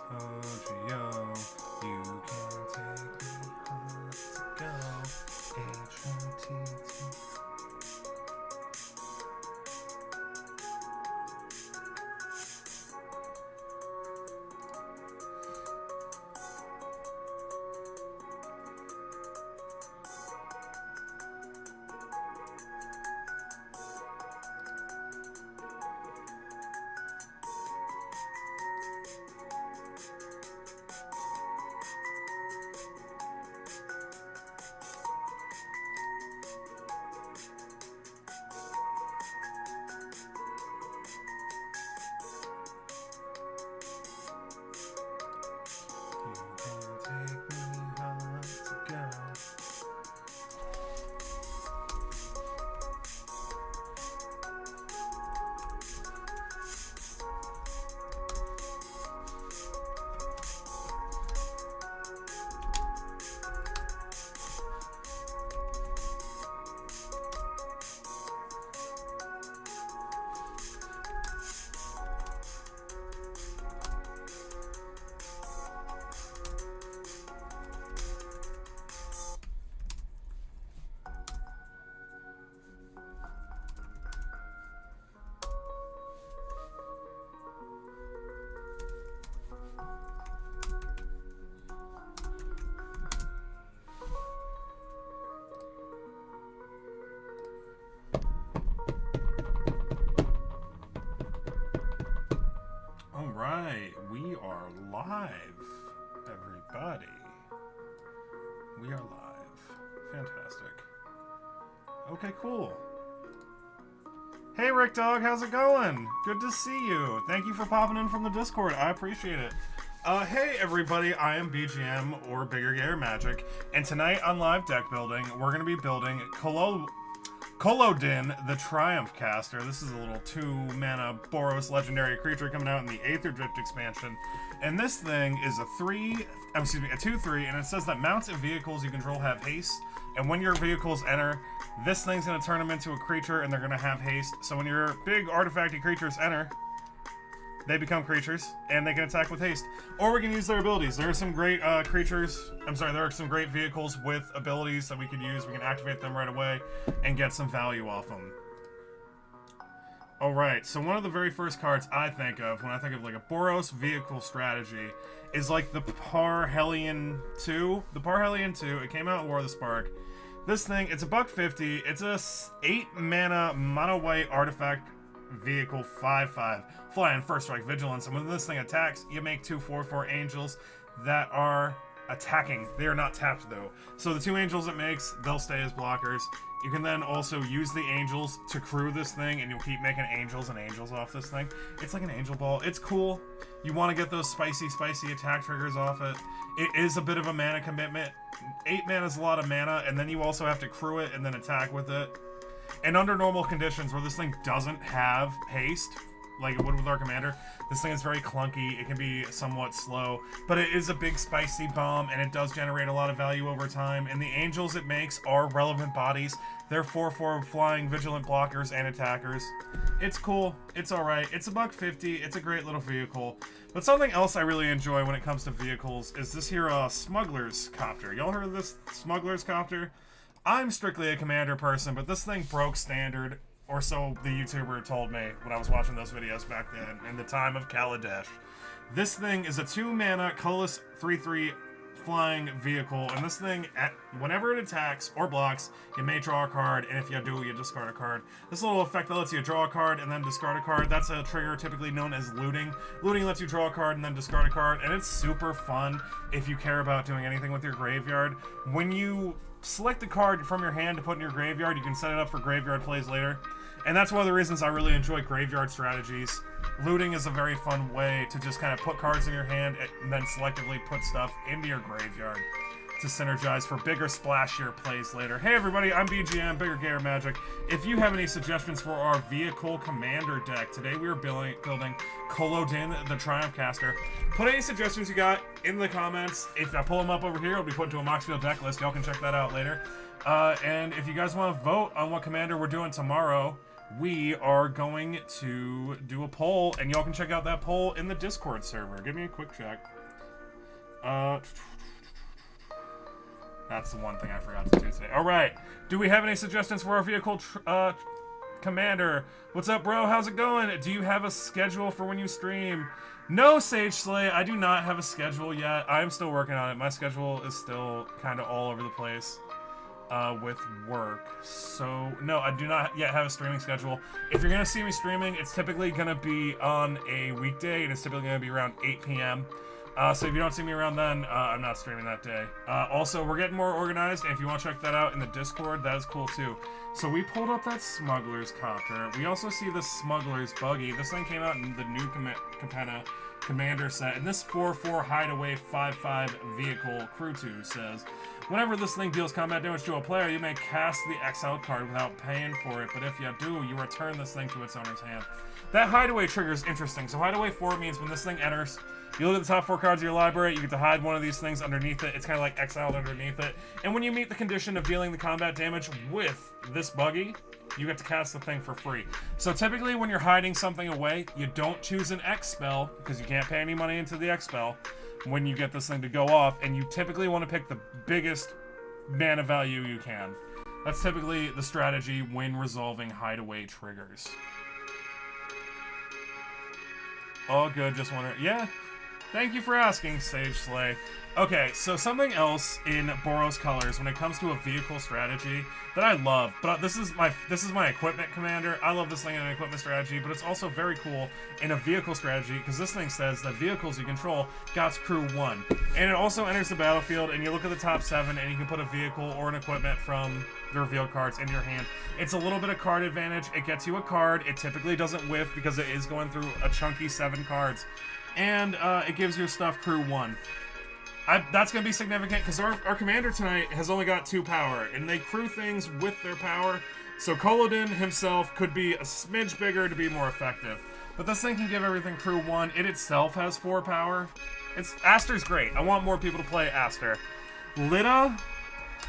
Oh, Gio, you can take me home to go. H-O-T-T. Alright, we are live, everybody. We are live. Fantastic. Okay, cool. Hey, Rick Dog, how's it going? Good to see you. Thank you for popping in from the Discord. I appreciate it. Hey, everybody, I am BGM, or Bigger Gator Magic, and tonight on Live Deck Building, we're going to be building Kolodin, the Triumph Caster. This is a little 2-mana Boros legendary creature coming out in the Aether Drift expansion. And this thing is a 2/3, and it says that mounts and vehicles you control have haste. And when your vehicles enter, this thing's going to turn them into a creature, and they're going to have haste. So when your big artifacty creatures enter, they become creatures, and they can attack with haste. Or we can use their abilities. There are some great there are some great vehicles with abilities that we can use. We can activate them right away and get some value off them. Alright, so one of the very first cards I think of when I think of like a Boros vehicle strategy is like the Parhelion 2. The Parhelion 2, it came out in War of the Spark. This thing, it's a $1.50. It's a 8-mana mono-white artifact vehicle 5/5. Flying, first strike, vigilance, and when this thing attacks, you make 2 4/4 angels that are attacking. They are not tapped though. So the 2 angels it makes, they'll stay as blockers. You can then also use the angels to crew this thing, and you'll keep making angels and angels off this thing. It's like an angel ball. It's cool. You want to get those spicy attack triggers off it. It is a bit of a mana commitment. 8 mana is a lot of mana, and then you also have to crew it and then attack with it. And under normal conditions, where this thing doesn't have haste, like it would with our commander, this thing is very clunky. It can be somewhat slow, but it is a big spicy bomb, and it does generate a lot of value over time. And the angels it makes are relevant bodies. They're 4/4 flying vigilant blockers and attackers. It's cool. It's alright. It's a $1.50. It's a great little vehicle. But something else I really enjoy when it comes to vehicles is this here Smuggler's Copter. Y'all heard of this Smuggler's Copter? I'm strictly a commander person, but this thing broke standard, or so the YouTuber told me when I was watching those videos back then, in the time of Kaladesh. This thing is a 2-mana colorless 3/3 flying vehicle, and this thing, whenever it attacks or blocks, you may draw a card, and if you do, you discard a card. This little effect that lets you draw a card and then discard a card, that's a trigger typically known as looting. Looting lets you draw a card and then discard a card, and it's super fun if you care about doing anything with your graveyard. When you select a card from your hand to put in your graveyard, you can set it up for graveyard plays later. And that's one of the reasons I really enjoy graveyard strategies. Looting is a very fun way to just kind of put cards in your hand and then selectively put stuff into your graveyard. to synergize for bigger, splashier plays later. Hey everybody, I'm BGM, Bigger Gator Magic. If you have any suggestions for our vehicle commander deck, today we are building Kolodin, the Triumph Caster. Put any suggestions you got in the comments. If I pull them up over here, it'll be put into a Moxfield deck list. Y'all can check that out later. And if you guys want to vote on what commander we're doing tomorrow, we are going to do a poll, and y'all can check out that poll in the Discord server. Give me a quick check. That's the one thing I forgot to do today. Alright, do we have any suggestions for our vehicle commander? What's up, bro? How's it going? Do you have a schedule for when you stream? No, Sage Slay, I do not have a schedule yet. I'm still working on it. My schedule is still kind of all over the place with work. So, no, I do not yet have a streaming schedule. If you're going to see me streaming, it's typically going to be on a weekday, and it's typically going to be around 8 p.m. So if you don't see me around then, I'm not streaming that day. Also, we're getting more organized, and if you want to check that out in the Discord, that is cool too. So we pulled up that Smuggler's Copter. We also see the Smuggler's Buggy. This thing came out in the new Capenna Commander set, and this 4/4 Hideaway 5/5 Vehicle Crew 2 says, whenever this thing deals combat damage to a player, you may cast the exile card without paying for it, but if you do, you return this thing to its owner's hand. That Hideaway trigger is interesting. So Hideaway 4 means when this thing enters, you look at the top 4 cards of your library, you get to hide one of these things underneath it. It's kind of like exiled underneath it. And when you meet the condition of dealing the combat damage with this buggy, you get to cast the thing for free. So typically when you're hiding something away, you don't choose an X spell, because you can't pay any money into the X spell when you get this thing to go off, and you typically want to pick the biggest mana value you can. That's typically the strategy when resolving hideaway triggers. All good, just wondering. Yeah. Thank you for asking, Sage Slay. Okay, so something else in Boros colors when it comes to a vehicle strategy that I love, but this is my equipment commander. I love this thing in an equipment strategy, but it's also very cool in a vehicle strategy because this thing says that vehicles you control got crew 1. And it also enters the battlefield, and you look at the top 7 and you can put a vehicle or an equipment from the revealed cards into your hand. It's a little bit of card advantage. It gets you a card. It typically doesn't whiff because it is going through a chunky 7 cards. And it gives your stuff crew 1. That's going to be significant because our commander tonight has only got 2 power, and they crew things with their power, so Kolodin himself could be a smidge bigger to be more effective. But this thing can give everything crew 1. It itself has 4 power. Aster's great. I want more people to play Aster. Lita,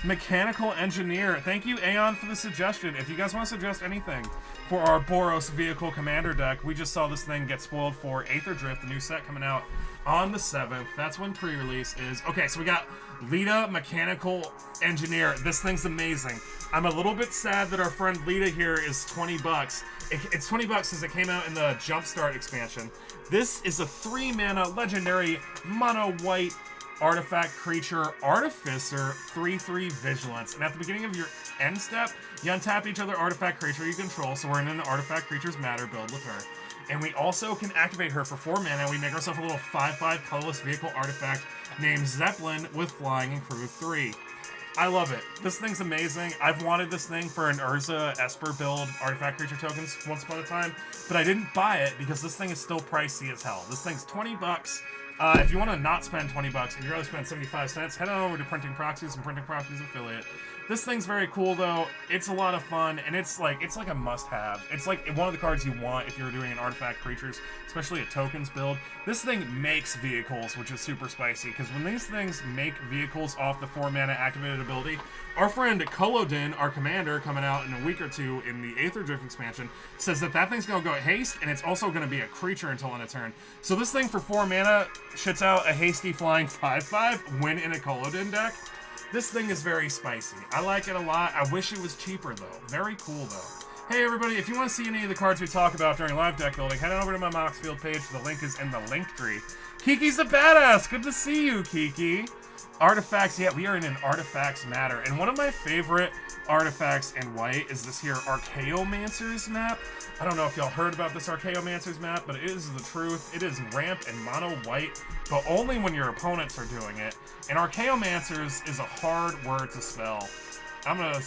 Mechanical Engineer. Thank you, Aeon, for the suggestion. If you guys want to suggest anything for our Boros Vehicle Commander deck, we just saw this thing get spoiled for Aether Drift, the new set coming out on the 7th. That's when pre-release is. Okay, so we got Lita, Mechanical Engineer. This thing's amazing. I'm a little bit sad that our friend Lita here is 20 bucks. It's 20 bucks since it came out in the Jumpstart expansion. This is a 3-mana legendary mono white artifact creature, Artificer, 3/3 Vigilance. And at the beginning of your end step, you untap each other artifact creature you control, so we're in an Artifact Creatures Matter build with her. And we also can activate her for 4 mana. We make ourselves a little 5/5 colorless vehicle artifact named Zeppelin with flying and crew 3. I love it. This thing's amazing. I've wanted this thing for an Urza Esper build artifact creature tokens once upon a time, but I didn't buy it because this thing is still pricey as hell. This thing's 20 bucks. If you want to not spend 20 bucks and you'd rather spend 75 cents, head on over to Printing Proxies and Printing Proxies affiliate. This thing's very cool though. It's a lot of fun, and it's like a must-have. It's like one of the cards you want if you're doing an artifact creatures, especially a tokens build. This thing makes vehicles, which is super spicy, because when these things make vehicles off the 4-mana activated ability, our friend Kolodin, our commander, coming out in a week or 2 in the Aether Drift expansion, says that thing's gonna go haste, and it's also gonna be a creature until end of turn. So this thing for 4 mana shits out a hasty flying 5/5 when in a Kolodin deck. This thing is very spicy. I like it a lot. I wish it was cheaper, though. Very cool, though. Hey, everybody, if you want to see any of the cards we talk about during live deck building, head on over to my Moxfield page. The link is in the link tree. Kiki's a badass. Good to see you, Kiki. Artifacts. Yeah, we are in an Artifacts Matter. And one of my favorite artifacts in white is this here Archaeomancer's map. I don't know if y'all heard about this Archaeomancer's map, but it is the truth. It is ramp and mono white, but only when your opponents are doing it. And Archaeomancer's is a hard word to spell. I'm gonna...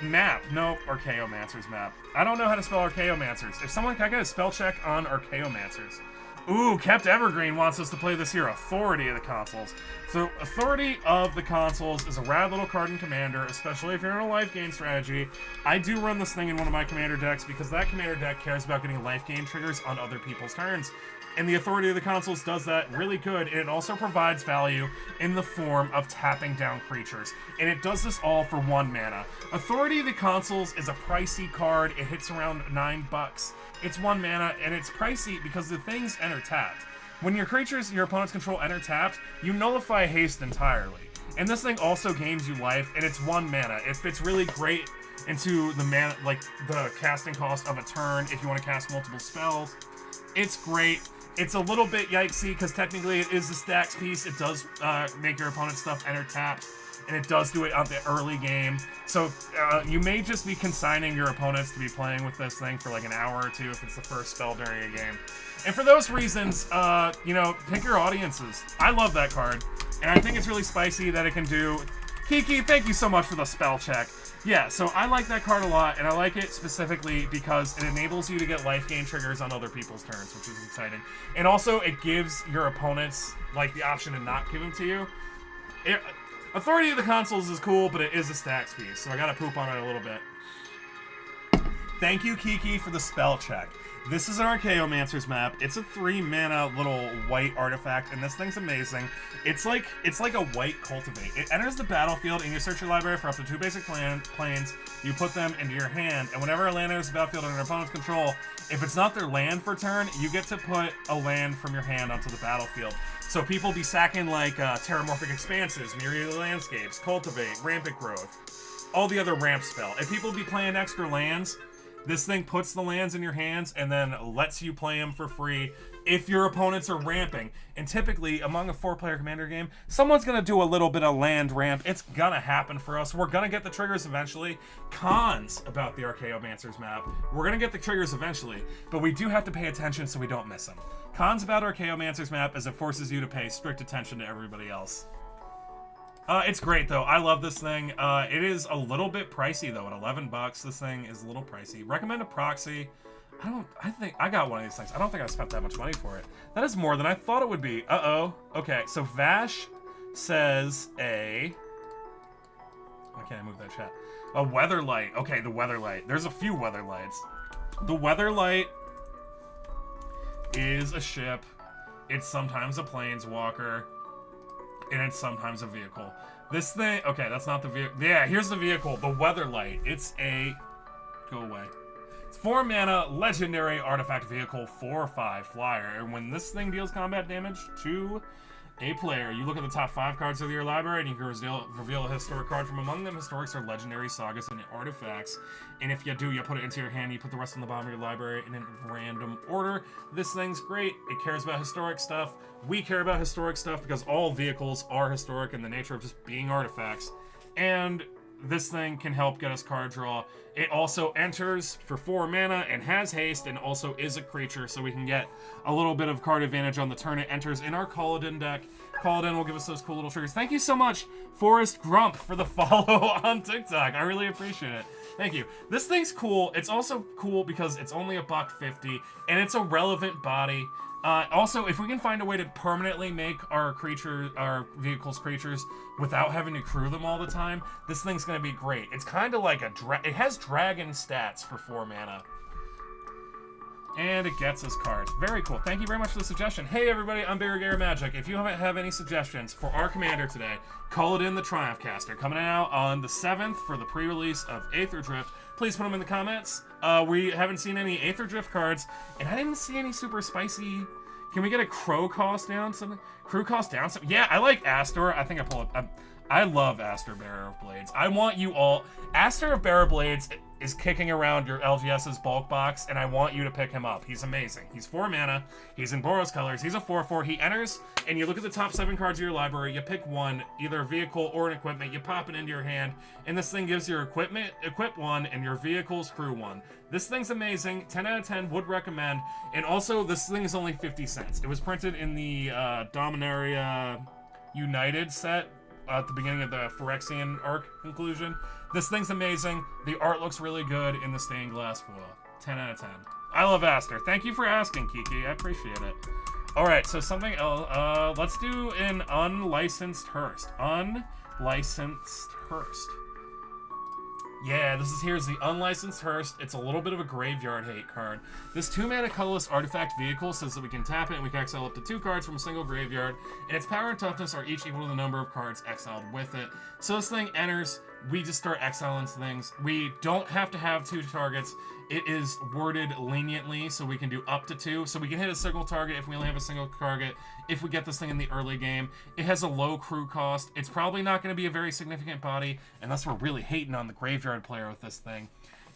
map. No, Archaeomancer's map. I don't know how to spell Archaeomancers. If someone can I get a spell check on Archaeomancers. Ooh, Kept Evergreen wants us to play this here, Authority of the Consoles. So, Authority of the Consoles is a rad little card in Commander, especially if you're in a life gain strategy. I do run this thing in one of my Commander decks because that Commander deck cares about getting life gain triggers on other people's turns. And the Authority of the Consoles does that really good, and it also provides value in the form of tapping down creatures. And it does this all for 1 mana. Authority of the Consoles is a pricey card. It hits around $9. It's 1 mana, and it's pricey because the things enter tapped. When your creatures your opponents control enter tapped, you nullify haste entirely. And this thing also gains you life, and it's 1 mana. It fits really great into the mana, like the casting cost of a turn if you want to cast multiple spells. It's great. It's a little bit yikesy because technically it is a stacks piece. It does make your opponent's stuff enter tapped, and it does do it on the early game. So you may just be consigning your opponents to be playing with this thing for like an hour or two if it's the first spell during a game. And for those reasons, you know, pick your audiences. I love that card, and I think it's really spicy that it can do... Kiki, thank you so much for the spell check. Yeah, so I like that card a lot, and I like it specifically because it enables you to get life gain triggers on other people's turns, which is exciting. And also, it gives your opponents, like, the option to not give them to you. Authority of the Consoles is cool, but it is a stacks piece, so I gotta poop on it a little bit. Thank you, Kiki, for the spell check. This is an Archaeomancer's map. It's a 3-mana little white artifact, and this thing's amazing. It's like a white Cultivate. It enters the battlefield, and you search your library for up to 2 basic planes. You put them into your hand, and whenever a land enters the battlefield under an opponent's control, if it's not their land for turn, you get to put a land from your hand onto the battlefield. So people be sacking like Terramorphic Expanses, Myriad Landscapes, Cultivate, Rampant Growth, all the other ramp spell. If people be playing extra lands, this thing puts the lands in your hands and then lets you play them for free if your opponents are ramping. And typically, among a 4-player Commander game, someone's going to do a little bit of land ramp. It's going to happen for us. We're going to get the triggers eventually. Cons about the Archaeomancer's map. We're going to get the triggers eventually, but we do have to pay attention so we don't miss them. Cons about Archaeomancer's map is it forces you to pay strict attention to everybody else. It's great, though. I love this thing. It is a little bit pricey, though. At $11, this thing is a little pricey. Recommend a proxy. I think I got one of these things. I don't think I spent that much money for it. That is more than I thought it would be. Uh-oh. Okay, so Vash says a... Why can't I move that chat? A Weatherlight. Okay, the Weatherlight. There's a few Weatherlights. The Weatherlight is a ship. It's sometimes a planeswalker. And it's sometimes a vehicle. This thing... Okay, that's not the vehicle. Yeah, here's the vehicle. The Weatherlight. It's a... Go away. It's 4 mana, legendary artifact vehicle, 4/5 flyer. And when this thing deals combat damage to a player, you look at the top 5 cards of your library and you can reveal a historic card from among them. Historics are legendary sagas and artifacts. And if you do, you put it into your hand, you put the rest on the bottom of your library in a random order. This thing's great. It cares about historic stuff. We care about historic stuff because all vehicles are historic in the nature of just being artifacts. And this thing can help get us card draw. It also enters for 4 mana and has haste and also is a creature, so we can get a little bit of card advantage on the turn it enters in our Kaladin deck. Kaladin will give us those cool little triggers. Thank you so much, Forrest Grump, for the follow on TikTok. I really appreciate it. Thank you. This thing's cool. It's also cool because it's only $1.50 and it's a relevant body. Also, if we can find a way to permanently make our vehicles creatures without having to crew them all the time, this thing's gonna be great. It's kind of like it has dragon stats for 4 mana. And it gets us cards. Very cool. Thank you very much for the suggestion. Hey everybody, I'm Barrigara Magic. If you have any suggestions for our commander today, call it in the Triumph Caster. Coming out on the 7th for the pre-release of Aether Drift. Please put them in the comments. We haven't seen any Aether Drift cards, and I didn't see any super spicy... Can we get a Crow cost down something? Crew cost down something? Yeah, I like Astor. I think I pull up... I love Astor Bearer of Blades. I want you all... Astor of Bearer of Blades is kicking around your LGS's bulk box, and I want you to pick him up. He's amazing. He's 4 mana. He's in Boros colors. He's a 4/4. He enters, and you look at the top 7 cards of your library. You pick one, either a vehicle or an equipment. You pop it into your hand, and this thing gives your equip 1 and your vehicle's crew 1. This thing's amazing. 10 out of 10. Would recommend. And also, this thing is only 50 cents. It was printed in the Dominaria United set at the beginning of the Phyrexian arc conclusion. This thing's amazing. The art looks really good in the stained glass foil. 10 out of 10. I love Aster. Thank you for asking, Kiki. I appreciate it. Alright, so something else. Let's do an unlicensed Hearst. Unlicensed Hearst. Yeah, here's the unlicensed Hearst. It's a little bit of a graveyard hate card. This 2-mana colorless artifact vehicle says that we can tap it and we can exile up to 2 cards from a single graveyard, and its power and toughness are each equal to the number of cards exiled with it. So this thing enters, we just start exiling things. We don't have to have 2 targets. It is worded leniently, so we can do up to 2. So we can hit a single target if we only have a single target, if we get this thing in the early game. It has a low crew cost. It's probably not going to be a very significant body, unless we're really hating on the graveyard player with this thing.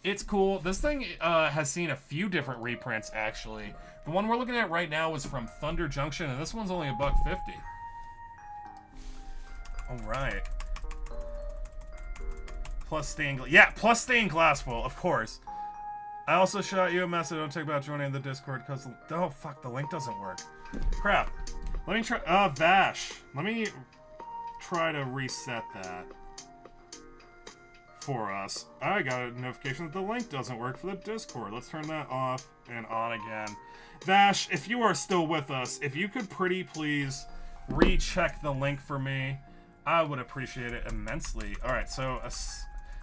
It's cool. This thing has seen a few different reprints, actually. The one we're looking at right now is from Thunder Junction, and this one's only $1.50. Alright. Plus stained glass full, of course. I also shot you a message. Don't take about joining the Discord because oh fuck, the link doesn't work. Crap. Let me try. Vash. Let me try to reset that for us. I got a notification that the link doesn't work for the Discord. Let's turn that off and on again. Vash, if you are still with us, if you could pretty please recheck the link for me, I would appreciate it immensely. All right, so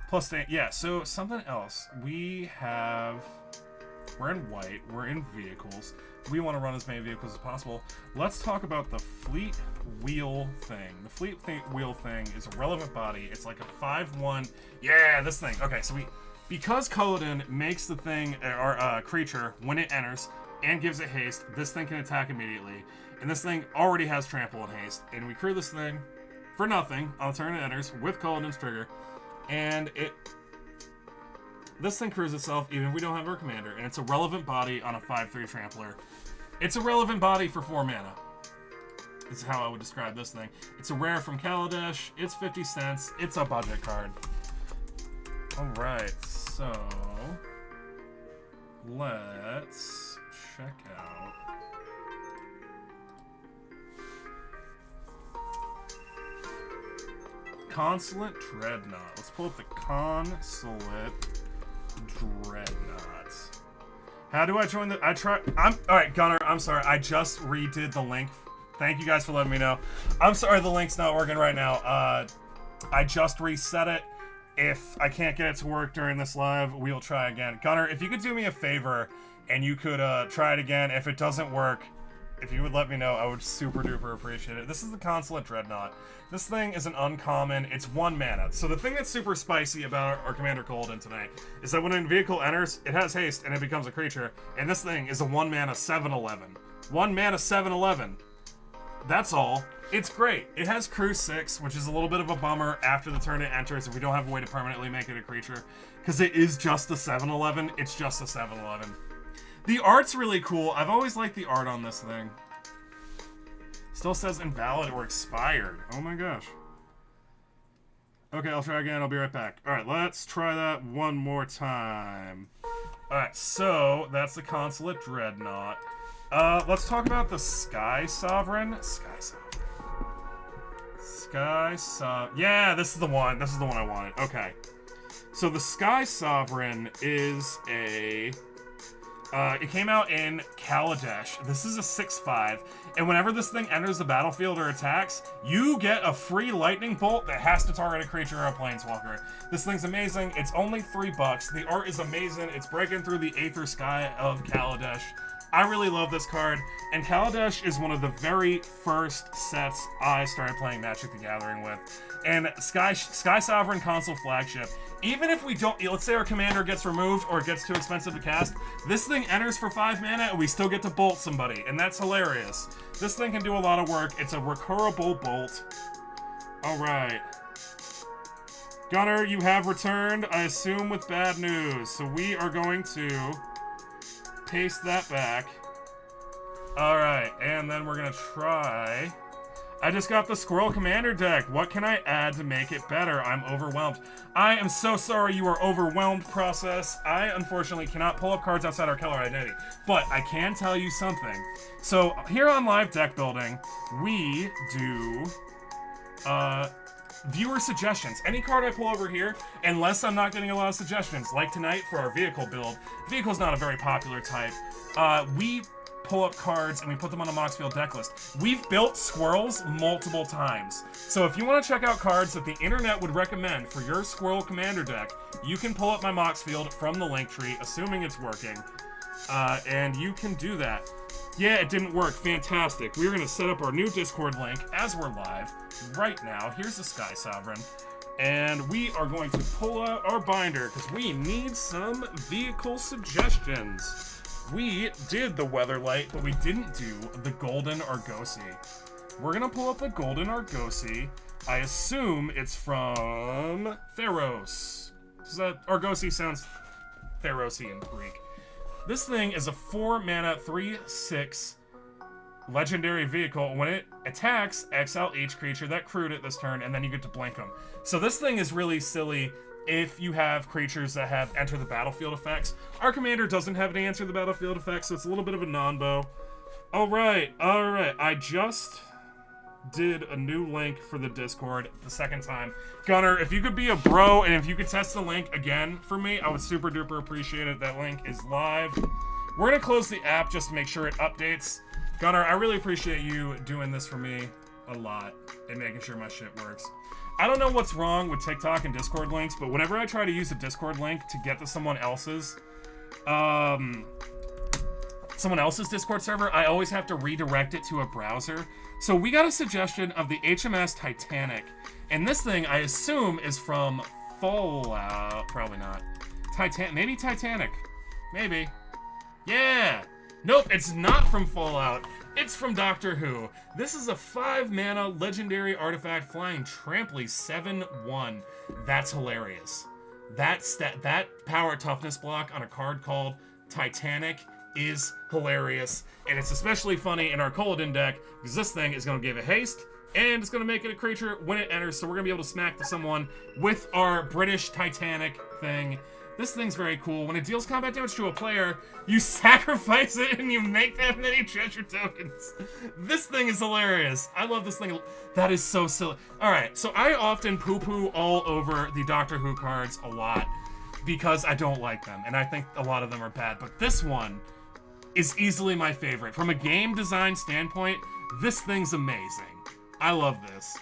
plus, yeah, so something else. We're in white, we're in vehicles. We want to run as many vehicles as possible. Let's talk about the fleet wheel thing. The fleet wheel thing is a relevant body. It's like a 5/1. Yeah, this thing. Okay, so because Culloden makes the thing, or creature, when it enters and gives it haste, this thing can attack immediately. And this thing already has trample and haste. And we crew this thing for nothing on the turn it enters with Culloden's trigger. And this thing crews itself even if we don't have our commander, and it's a relevant body on a 5/3 trampler. It's a relevant body for 4 mana. This is how I would describe this thing. It's a rare from Kaladesh. It's 50 cents. It's a budget card. Alright, so let's check out. Consulate Dreadnought. Let's pull up the Consulate Dreadnought. How do I join the... Alright, Gunnar, I'm sorry. I just redid the link. Thank you guys for letting me know. I'm sorry the link's not working right now. I just reset it. If I can't get it to work during this live, we'll try again. Gunnar, if you could do me a favor and you could try it again. If it doesn't work, if you would let me know, I would super duper appreciate it. This is the Consulate Dreadnought. This thing is an uncommon. It's 1 mana. So the thing that's super spicy about our Commander Culloden tonight is that when a vehicle enters, it has haste and it becomes a creature. And this thing is a 1 mana 7/11. 1 mana 7/11. That's all. It's great. It has Crew 6, which is a little bit of a bummer after the turn it enters if we don't have a way to permanently make it a creature. Because it is just a 7/11. It's just a 7/11. The art's really cool. I've always liked the art on this thing. Still says invalid or expired. Oh my gosh. Okay, I'll try again. I'll be right back. Alright, let's try that one more time. Alright, so that's the Consulate Dreadnought. Let's talk about the Sky Sovereign. Yeah, this is the one. This is the one I wanted. Okay. So the Sky Sovereign is a... it came out in Kaladesh. This is a 6/5, and whenever this thing enters the battlefield or attacks, you get a free lightning bolt that has to target a creature or a planeswalker. This thing's amazing. It's only $3. The art is amazing. It's breaking through the aether sky of Kaladesh. I really love this card, and Kaladesh is one of the very first sets I started playing Magic the Gathering with. And Sky Sovereign Console Flagship, even if we don't, let's say our commander gets removed or it gets too expensive to cast, this thing enters for 5 mana and we still get to bolt somebody, and that's hilarious. This thing can do a lot of work. It's a recurable bolt. Alright. Gunnar, you have returned, I assume with bad news, so we are going to paste that back. Alright, and then we're gonna try... I just got the Squirrel Commander deck. What can I add to make it better? I'm overwhelmed. I am so sorry you are overwhelmed, Process. I, unfortunately, cannot pull up cards outside our color identity. But I can tell you something. So, here on Live Deck Building, we do... viewer suggestions. Any card I pull over here, unless I'm not getting a lot of suggestions, like tonight for our vehicle build. Vehicle's not a very popular type. We pull up cards and we put them on the Moxfield deck list. We've built squirrels multiple times. So if you want to check out cards that the internet would recommend for your squirrel commander deck, you can pull up my Moxfield from the link tree, assuming it's working. And you can do that. Yeah, it didn't work. Fantastic. We're going to set up our new Discord link as we're live right now. Here's the Sky Sovereign. And we are going to pull out our binder because we need some vehicle suggestions. We did the Weatherlight, but we didn't do the Golden Argosy. We're going to pull up the Golden Argosy. I assume it's from Theros. Argosy sounds Therosian Greek. This thing is a 4-mana, 3/6 legendary vehicle. When it attacks, exile each creature that crewed it this turn, and then you get to blank them. So this thing is really silly if you have creatures that have enter the battlefield effects. Our commander doesn't have any enter the battlefield effects, so it's a little bit of a non-bow. Alright. I just did a new link for the Discord the second time. Gunnar, if you could be a bro and if you could test the link again for me, I would super duper appreciate it. That link is live. We're gonna close the app just to make sure it updates. Gunnar, I really appreciate you doing this for me a lot and making sure my shit works. I don't know what's wrong with TikTok and Discord links, but whenever I try to use a Discord link to get to someone else's Discord server, I always have to redirect it to a browser. So we got a suggestion of the HMS Titanic. And this thing, I assume, is from Fallout. Probably not. Maybe Titanic.Maybe. Yeah! Nope, it's not from Fallout. It's from Doctor Who. This is a 5-mana legendary artifact flying tramply 7/1. That's hilarious. That power toughness block on a card called Titanic is hilarious, and it's especially funny in our Colodin deck because this thing is going to give it haste and it's going to make it a creature when it enters, so we're going to be able to smack to someone with our British Titanic thing. This thing's very cool. When it deals combat damage to a player, you sacrifice it and you make that many treasure tokens. This thing is hilarious. I love this thing. That is so silly. Alright, so I often poo-poo all over the Doctor Who cards a lot because I don't like them, and I think a lot of them are bad, but this one is easily my favorite. From a game design standpoint, this thing's amazing. I love this.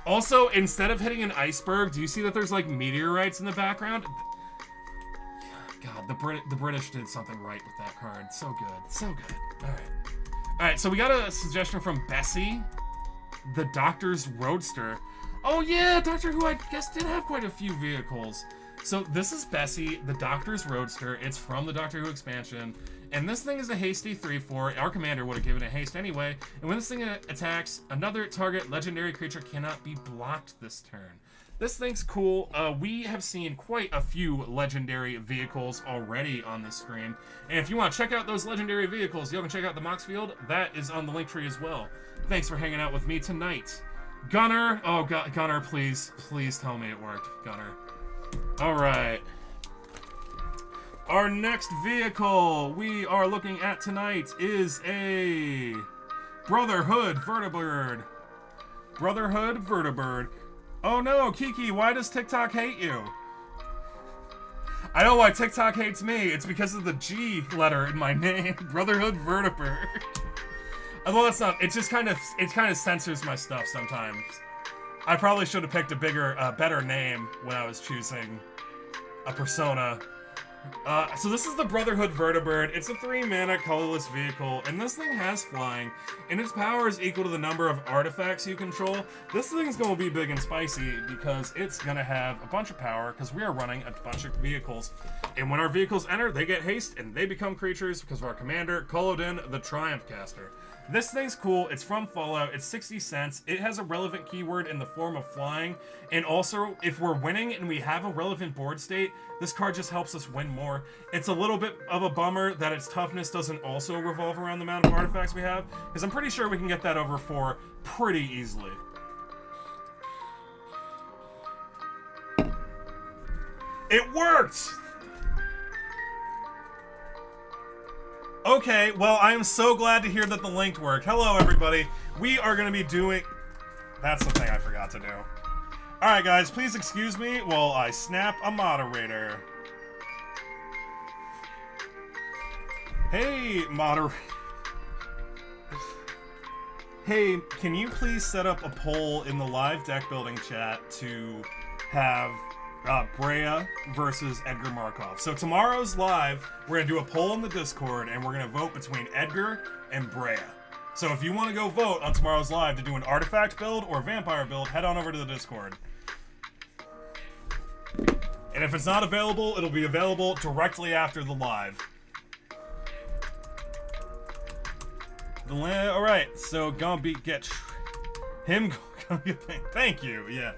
Also, instead of hitting an iceberg, do you see that there's like meteorites in the background? God, the British did something right with that card. So good. So good. Alright, so we got a suggestion from Bessie, the Doctor's Roadster. Oh yeah, Doctor Who, I guess, did have quite a few vehicles. So this is Bessie, the Doctor's Roadster. It's from the Doctor Who expansion. And this thing is a hasty 3/4. Our commander would have given it haste anyway. And when this thing attacks, another target legendary creature cannot be blocked this turn. This thing's cool. We have seen quite a few legendary vehicles already on this stream. And if you want to check out those legendary vehicles, you can check out the Moxfield. That is on the link tree as well. Thanks for hanging out with me tonight. Gunnar, oh God, Gunnar, please tell me it worked, Gunnar. All right. Our next vehicle we are looking at tonight is a Brotherhood Vertibird. Brotherhood Vertibird. Oh no, Kiki, why does TikTok hate you? I know why TikTok hates me. It's because of the G letter in my name. Brotherhood Vertibird. Although that's not, it kind of censors my stuff sometimes. I probably should have picked a better name when I was choosing a persona. So this is the Brotherhood Vertibird. It's a 3-mana colorless vehicle, and this thing has flying, and its power is equal to the number of artifacts you control. This thing's going to be big and spicy because it's going to have a bunch of power because we are running a bunch of vehicles. And when our vehicles enter, they get haste, and they become creatures because of our commander, Colodin, the Triumph Caster. This thing's cool. It's from Fallout. It's 60 cents. It has a relevant keyword in the form of flying. And also, if we're winning and we have a relevant board state, this card just helps us win more. It's a little bit of a bummer that its toughness doesn't also revolve around the amount of artifacts we have, because I'm pretty sure we can get that over 4 pretty easily. It worked! Okay, well, I am so glad to hear that the link worked. Hello, everybody. We are going to be doing... That's the thing I forgot to do. Alright guys, please excuse me while I snap a moderator. Hey, moderator. Hey, can you please set up a poll in the live deck building chat to have Brea versus Edgar Markov. So tomorrow's live, we're going to do a poll in the Discord, and we're going to vote between Edgar and Brea. So if you want to go vote on tomorrow's live to do an artifact build or a vampire build, head on over to the Discord. And if it's not available, it'll be available directly after the live. Alright, so gonna get him. Thank you, yeah.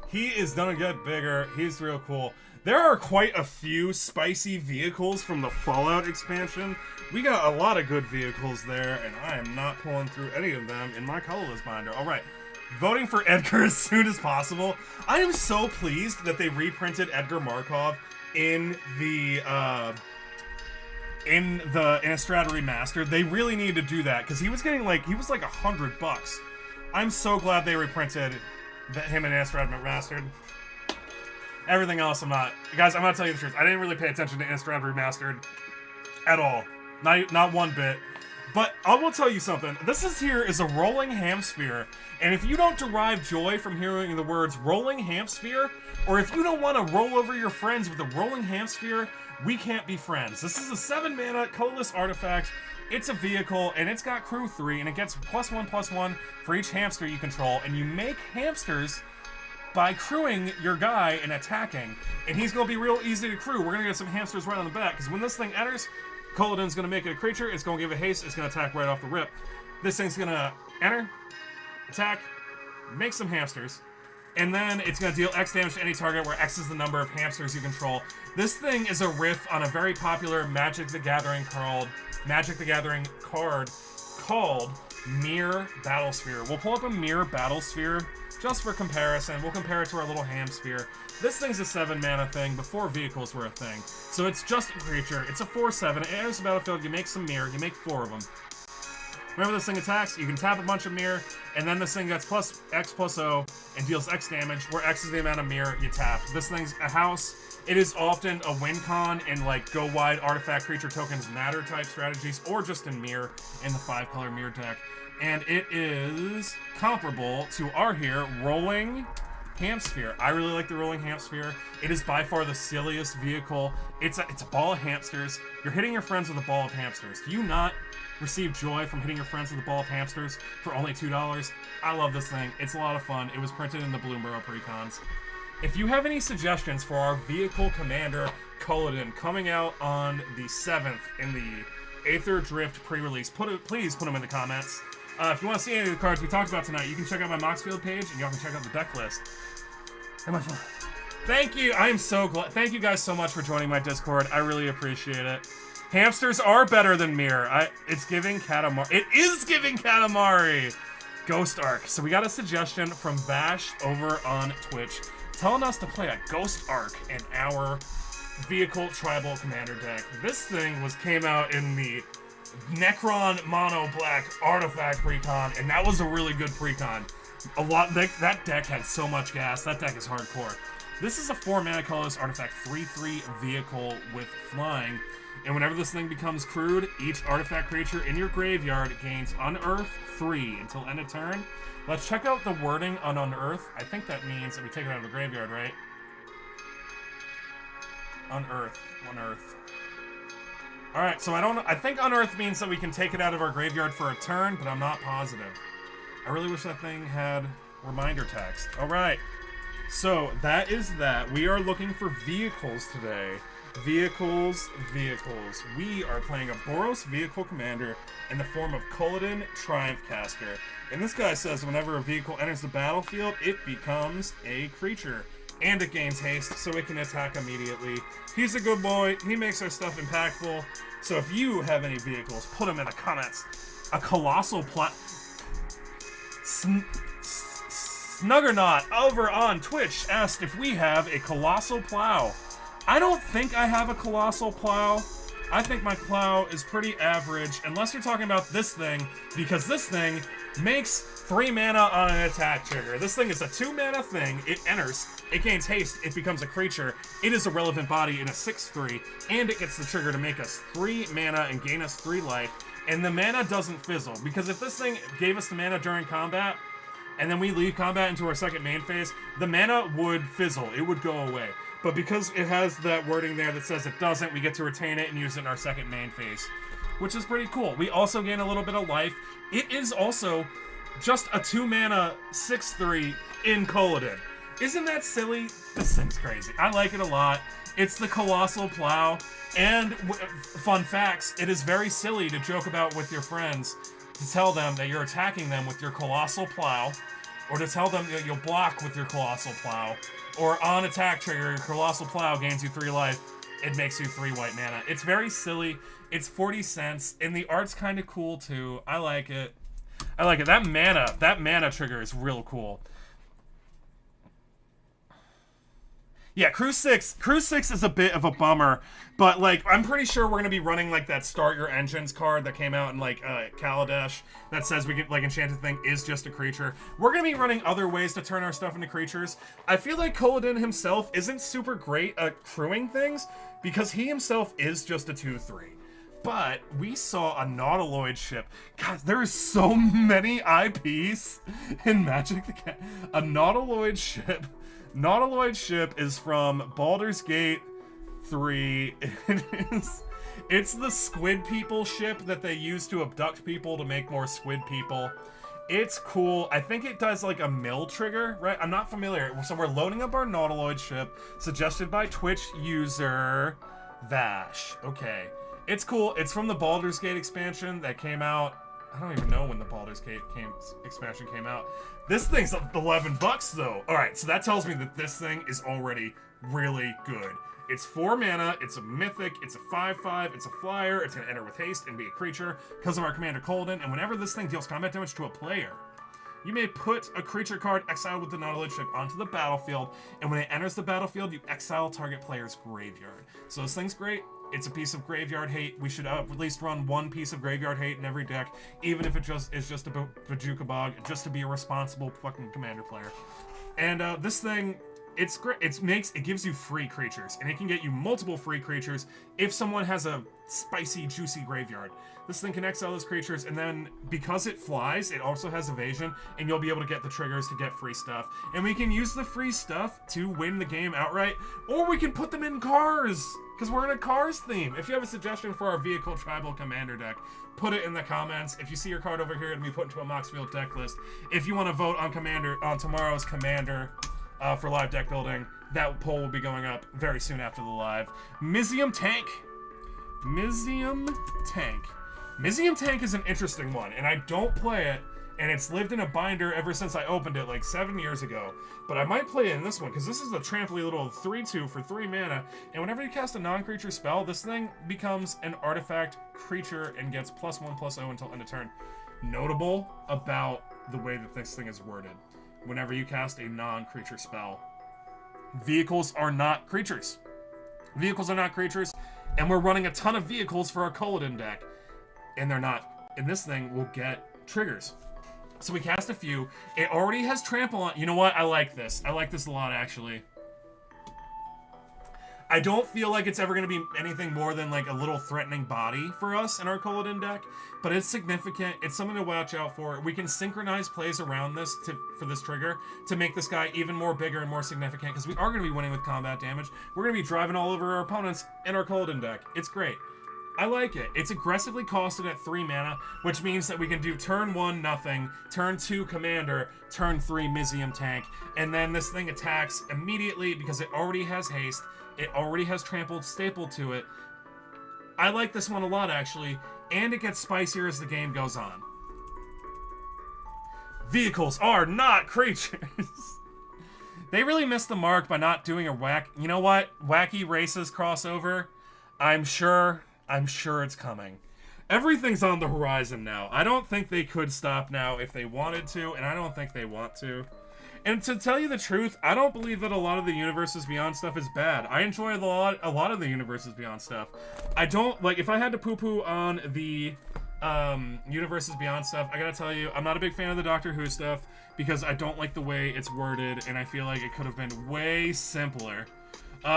He is gonna get bigger. He's real cool. There are quite a few spicy vehicles from the Fallout expansion. We got a lot of good vehicles there, and I am not pulling through any of them in my colorless binder. Alright, voting for Edgar as soon as possible. I am so pleased that they reprinted Edgar Markov in the Innistrad Remastered. They really needed to do that, because he was getting he was like $100. I'm so glad they reprinted him in Innistrad Remastered. Everything else, I'm not. Guys, I'm gonna tell you the truth. I didn't really pay attention to Innistrad Remastered at all. Not one bit. But I will tell you something. This is a rolling hamsphere, and if you don't derive joy from hearing the words rolling hamsphere, or if you don't want to roll over your friends with a rolling hamsphere, we can't be friends. This is a 7-mana colorless artifact. It's a vehicle, and it's got crew 3, and it gets +1/+1 for each hamster you control, and you make hamsters by crewing your guy and attacking, and he's going to be real easy to crew. We're going to get some hamsters right on the back, because when this thing enters, Culloden's going to make it a creature, it's going to give it haste, it's going to attack right off the rip. This thing's going to enter, attack, make some hamsters, and then it's going to deal X damage to any target where X is the number of hamsters you control. This thing is a riff on a very popular Magic the Gathering card called Mirror Battlesphere. We'll pull up a Mirror Battlesphere just for comparison. We'll compare it to our little Hamsphere. This thing's a 7-mana thing before vehicles were a thing. So it's just a creature. It's a 4/7. It enters the battlefield. You make some Mirror. You make 4 of them. Whenever this thing attacks, you can tap a bunch of Mirror, and then this thing gets +X/+0 and deals X damage, where X is the amount of Mirror you tap. This thing's a house. It is often a win con in go wide artifact creature tokens matter type strategies, or just in Mirror in the 5-color Mirror deck. And it is comparable to our here, Rolling Hamsphere. I really like the Rolling Hamsphere. It is by far the silliest vehicle. It's a ball of hamsters. You're hitting your friends with a ball of hamsters. Do you not receive joy from hitting your friends with a ball of hamsters for only $2? I love this thing. It's a lot of fun. It was printed in the Bloomborough precons. If you have any suggestions for our vehicle commander, Culloden, coming out on the 7th in the Aether Drift pre-release, please put them in the comments. If you want to see any of the cards we talked about tonight, you can check out my Moxfield page, and y'all can check out the deck list. Thank you. I am so glad. Thank you guys so much for joining my Discord. I really appreciate it. Hamsters are better than Mirror. It's giving Katamari. It is giving Katamari. Ghost Arc. So we got a suggestion from Bash over on Twitch, telling us to play a Ghost Arc in our vehicle tribal commander deck. This thing came out in the Necron Mono Black Artifact precon, and that was a really good precon. That deck had so much gas. That deck is hardcore. This is a 4-mana colorless artifact 3/3 vehicle with flying, and whenever this thing becomes crewed, each artifact creature in your graveyard gains Unearth 3 until end of turn. Let's check out the wording on Unearth. I think that means that we take it out of the graveyard, right? Unearth. Alright, so I think Unearth means that we can take it out of our graveyard for a turn, but I'm not positive. I really wish that thing had reminder text. Alright, so that is that. We are looking for vehicles today. Vehicles. We are playing a Boros Vehicle Commander in the form of Culloden Triumph Caster. And this guy says whenever a vehicle enters the battlefield, it becomes a creature. And it gains haste, so it can attack immediately. He's a good boy. He makes our stuff impactful. So if you have any vehicles, put them in the comments. A Colossal Snuggernaut over on Twitch asked if we have a Colossal Plow. I don't think I have a Colossal Plow. I think my plow is pretty average, unless you're talking about this thing, because this thing makes 3 mana on an attack trigger. This thing is a 2 mana thing. It enters, it gains haste, it becomes a creature. It is a relevant body in a 6/3, and it gets the trigger to make us 3 mana and gain us 3 life. And the mana doesn't fizzle, because if this thing gave us the mana during combat, and then we leave combat into our second main phase, the mana would fizzle. It would go away. But because it has that wording there that says it doesn't, we get to retain it and use it in our second main phase, which is pretty cool. We also gain a little bit of life. It is also just a 2 mana 6/3 in Colodin. Isn't that silly? This thing's crazy. I like it a lot. It's the Colossal Plow. And fun facts, it is very silly to joke about with your friends, to tell them that you're attacking them with your Colossal Plow, or to tell them that you'll block with your Colossal Plow, or on attack trigger, your Colossal Plow gains you 3 life, it makes you 3 white mana. It's very silly. It's 40 cents, and the art's kind of cool too. I like it. I like it. That mana trigger is real cool. Yeah, Cruise 6 is a bit of a bummer, but like I'm pretty sure we're gonna be running like that Start Your Engines card that came out in like Kaladesh that says we get like enchanted thing is just a creature. We're gonna be running other ways to turn our stuff into creatures. I feel like Colodin himself isn't super great at crewing things because he himself is just a 2/3. But we saw a Nautiloid ship. God, there is so many IPs in Magic the Gathering. A Nautiloid ship. Nautiloid ship is from Baldur's Gate 3. It's the squid people ship that they use to abduct people to make more squid people. It's cool. I think it does like a mill trigger, right? I'm not familiar. So we're loading up our Nautiloid ship, suggested by Twitch user Vash. Okay. It's cool. It's from the Baldur's Gate expansion that came out. I don't even know when the Baldur's Gate expansion came out. This thing's $11 though. All right, so that tells me that this thing is already really good. It's 4 mana, it's a mythic, it's a 5/5, it's a flyer, it's gonna enter with haste and be a creature because of our commander Colodin, and whenever this thing deals combat damage to a player, you may put a creature card exiled with the Nautiloid ship onto the battlefield, and when it enters the battlefield, you exile target player's graveyard. So this thing's great. It's a piece of graveyard hate. We should at least run 1 piece of graveyard hate in every deck, even if it is just a Bajuka Bog, just to be a responsible fucking commander player. And this thing, it's great. It gives you free creatures, and it can get you multiple free creatures if someone has a spicy, juicy graveyard. This thing can exile those creatures, and then because it flies, it also has evasion, and you'll be able to get the triggers to get free stuff. And we can use the free stuff to win the game outright, or we can put them in cars, because we're in a cars theme. If you have a suggestion for our vehicle tribal commander deck, put it in the comments. If you see your card over here, it'll be put into a Moxfield deck list. If you want to vote on tomorrow's commander for live deck building, that poll will be going up very soon after the live. Mizium Tank. Mizium Tank is an interesting one, and I don't play it, and it's lived in a binder ever since I opened it like 7 years ago. But I might play it in this one, because this is a tramply little 3/2 for 3 mana, and whenever you cast a non-creature spell, this thing becomes an artifact creature and gets +1/+0 until end of turn. Notable about the way that this thing is worded. Whenever you cast a non-creature spell, vehicles are not creatures. Vehicles are not creatures, and we're running a ton of vehicles for our Colodin deck, and they're not. And this thing will get triggers. So we cast a few. It already has trample on. You know what? I like this. I like this a lot, actually. I don't feel like it's ever going to be anything more than like a little threatening body for us in our Colodin deck, but it's significant. It's something to watch out for. We can synchronize plays around this for this trigger to make this guy even more bigger and more significant, because we are going to be winning with combat damage. We're going to be driving all over our opponents in our Colodin deck. It's great. I like it. It's aggressively costed at 3 mana, which means that we can do turn 1 nothing, turn 2 commander, turn 3 Mizium Tank, and then this thing attacks immediately because it already has haste, it already has trampled stapled to it. I like this one a lot, actually, and it gets spicier as the game goes on. Vehicles are not creatures. They really missed the mark by not doing a you know what? Wacky Races crossover. I'm sure it's coming. Everything's on the horizon now. I don't think they could stop now if they wanted to, and I don't think they want to. And to tell you the truth, I don't believe that a lot of the Universes Beyond stuff is bad. I enjoy a lot of the Universes Beyond stuff. I don't, like, if I had to poo-poo on the Universes Beyond stuff, I gotta tell you, I'm not a big fan of the Doctor Who stuff because I don't like the way it's worded, and I feel like it could have been way simpler.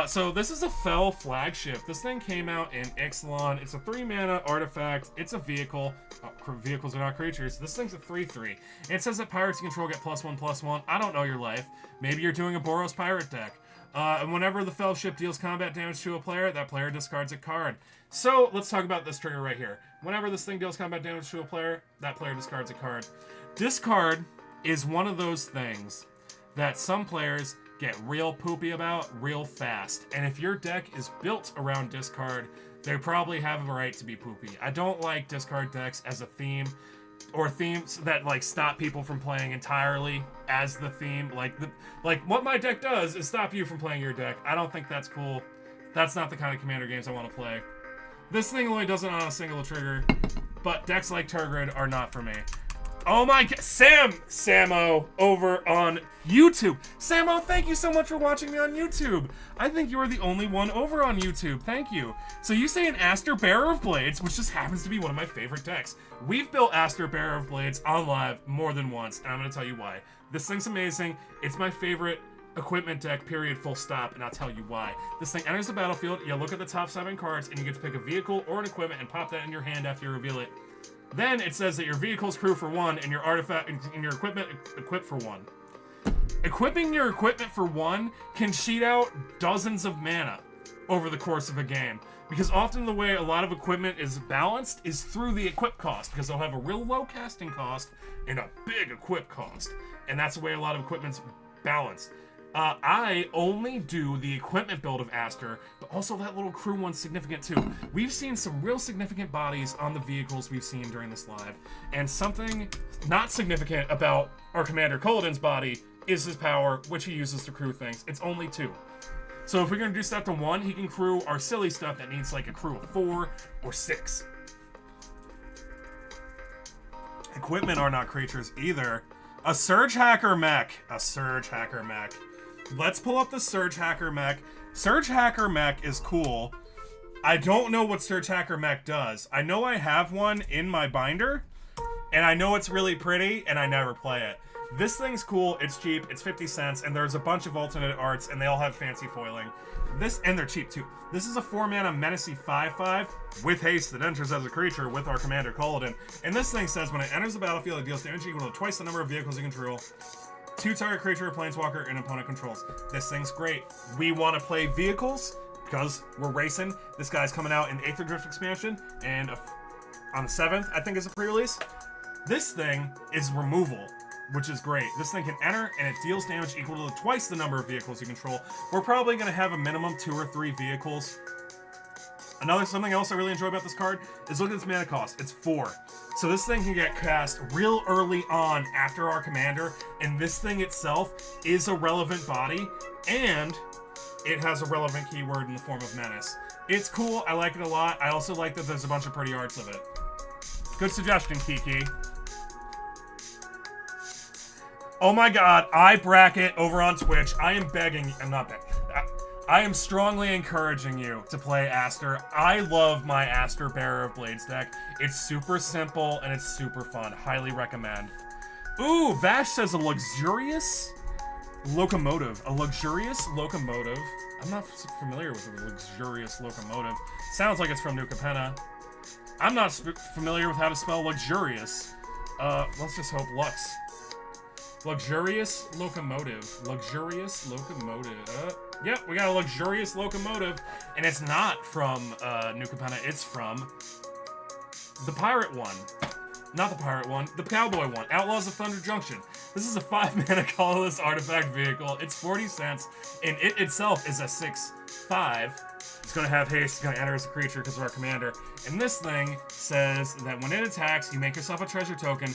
So this is a Fel flagship. This thing came out in Ixalan. It's a 3-mana artifact. It's a vehicle. Vehicles are not creatures. This thing's a 3/3. And it says that pirates you control get +1/+1. I don't know your life. Maybe you're doing a Boros pirate deck. And whenever the Fel ship deals combat damage to a player, that player discards a card. So let's talk about this trigger right here. Whenever this thing deals combat damage to a player, that player discards a card. Discard is one of those things that some players get real poopy about real fast. And if your deck is built around discard, they probably have a right to be poopy. I don't like discard decks as a theme, or themes that like stop people from playing entirely as the theme. Like what my deck does is stop you from playing your deck. I don't think that's cool. That's not the kind of Commander games I want to play. This thing only does it on a single trigger, but decks like Turgid are not for me. Oh my god, Samo over on YouTube. Samo, thank you so much for watching me on YouTube. I think you are the only one over on YouTube. Thank you. So you say an Aster Bearer of Blades, which just happens to be one of my favorite decks. We've built Aster Bearer of Blades on live more than once, and I'm going to tell you why. This thing's amazing. It's my favorite equipment deck, period, full stop, and I'll tell you why. This thing enters the battlefield, you look at the top 7 cards, and you get to pick a vehicle or an equipment and pop that in your hand after you reveal it. Then it says that your vehicle's crew for 1 and your artifact and your equipment equipped for 1. Equipping your equipment for 1 can cheat out dozens of mana over the course of a game. Because often the way a lot of equipment is balanced is through the equip cost. Because they'll have a real low casting cost and a big equip cost. And that's the way a lot of equipment's balanced. I only do the equipment build of Aster, but also that little crew one's significant too. We've seen some real significant bodies on the vehicles we've seen during this live, and something not significant about our Commander Kaladin's body is his power, which he uses to crew things. It's only 2. So if we're going to reduce that to 1, he can crew our silly stuff that needs like a crew of 4 or 6. Equipment are not creatures either. A Surge Hacker mech. A Surge Hacker mech. Let's pull up the Surge Hacker mech. Surge Hacker mech is cool. I don't know what Surge Hacker mech does. I know I have one in my binder, and I know it's really pretty, and I never play it. This thing's cool, it's cheap, it's 50 cents, and there's a bunch of alternate arts, and they all have fancy foiling. And they're cheap too. This is a 4-mana Menacey 5/5 with haste that enters as a creature with our Commander Kaladin. And this thing says when it enters the battlefield, it deals damage equal to twice the number of vehicles you control. 2 target creature or planeswalker and opponent controls. This thing's great. We want to play vehicles because we're racing. This guy's coming out in the Aether Drift expansion, and on the 7th, I think is a pre-release. This thing is removal, which is great. This thing can enter, and it deals damage equal to twice the number of vehicles you control. We're probably going to have a minimum 2 or 3 vehicles. Something else I really enjoy about this card is look at its mana cost. It's 4. So this thing can get cast real early on after our commander, and this thing itself is a relevant body, and it has a relevant keyword in the form of menace. It's cool. I like it a lot. I also like that there's a bunch of pretty arts of it. Good suggestion, Kiki. Oh my god, iBracket over on Twitch. I am begging, I'm not begging. I am strongly encouraging you to play Aster. I love my Aster Bearer of Blades deck. It's super simple and it's super fun. Highly recommend. Ooh, Vash says a luxurious locomotive. A luxurious locomotive. I'm not familiar with a luxurious locomotive. Sounds like it's from New Capenna. I'm not familiar with how to spell luxurious. Let's just hope Lux. Luxurious locomotive. Luxurious locomotive. Yep, we got a luxurious locomotive, and it's not from New Capenna. It's from the pirate one. Not the pirate one, the cowboy one. Outlaws of Thunder Junction. This is a 5-mana colorless artifact vehicle. It's 40 cents, and it itself is a 6/5. It's going to have haste. It's going to enter as a creature because of our commander. And this thing says that when it attacks, you make yourself a treasure token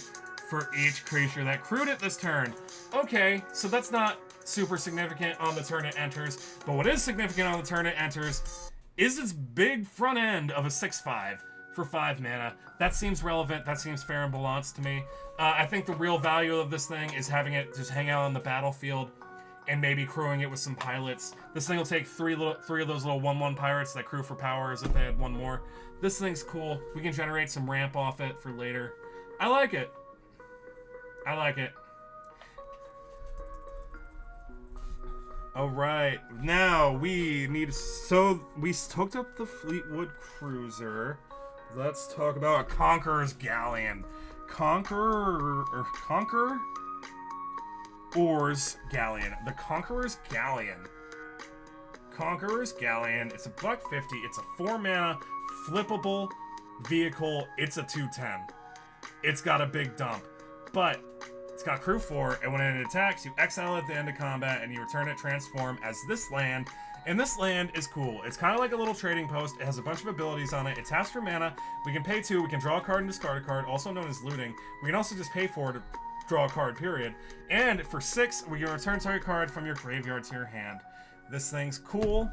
for each creature that crewed it this turn. Okay, so that's not super significant on the turn it enters, but what is significant on the turn it enters is its big front end of a 6/5 for 5 mana. That seems relevant. That seems fair and balanced to me. I think the real value of this thing is having it just hang out on the battlefield and maybe crewing it with some pilots. This thing will take three of those little 1/1 pirates that crew for powers if they had one more. This thing's cool. We can generate some ramp off it for later. I like it. I like it. Alright, now we need... So, we hooked up the Fleetwood Cruiser. Let's talk about a Conqueror's Galleon. Conqueror's Galleon. The Conqueror's Galleon. Conqueror's Galleon. It's $1.50. It's a 4-mana, flippable vehicle. It's a 2/10. It's got a big dump. But... it's got crew 4, and when it attacks, you exile it at the end of combat, and you return it transform as this land. And this land is cool. It's kind of like a little trading post. It has a bunch of abilities on it. It taps for mana. We can pay 2. We can draw a card and discard a card, also known as looting. We can also just pay 4 to draw a card, period. And for 6, we can return target card from your graveyard to your hand. This thing's cool.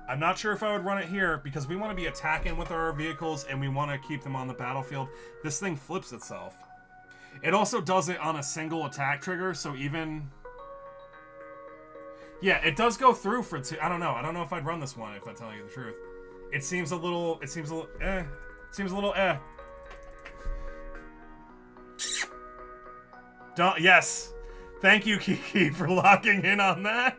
I'm not sure if I would run it here, because we want to be attacking with our vehicles, and we want to keep them on the battlefield. This thing flips itself. It also does it on a single attack trigger, so even... yeah, it does go through for 2. I don't know. I don't know if I'd run this one, if I tell you the truth. It seems a little eh. Yes! Thank you, Kiki, for locking in on that.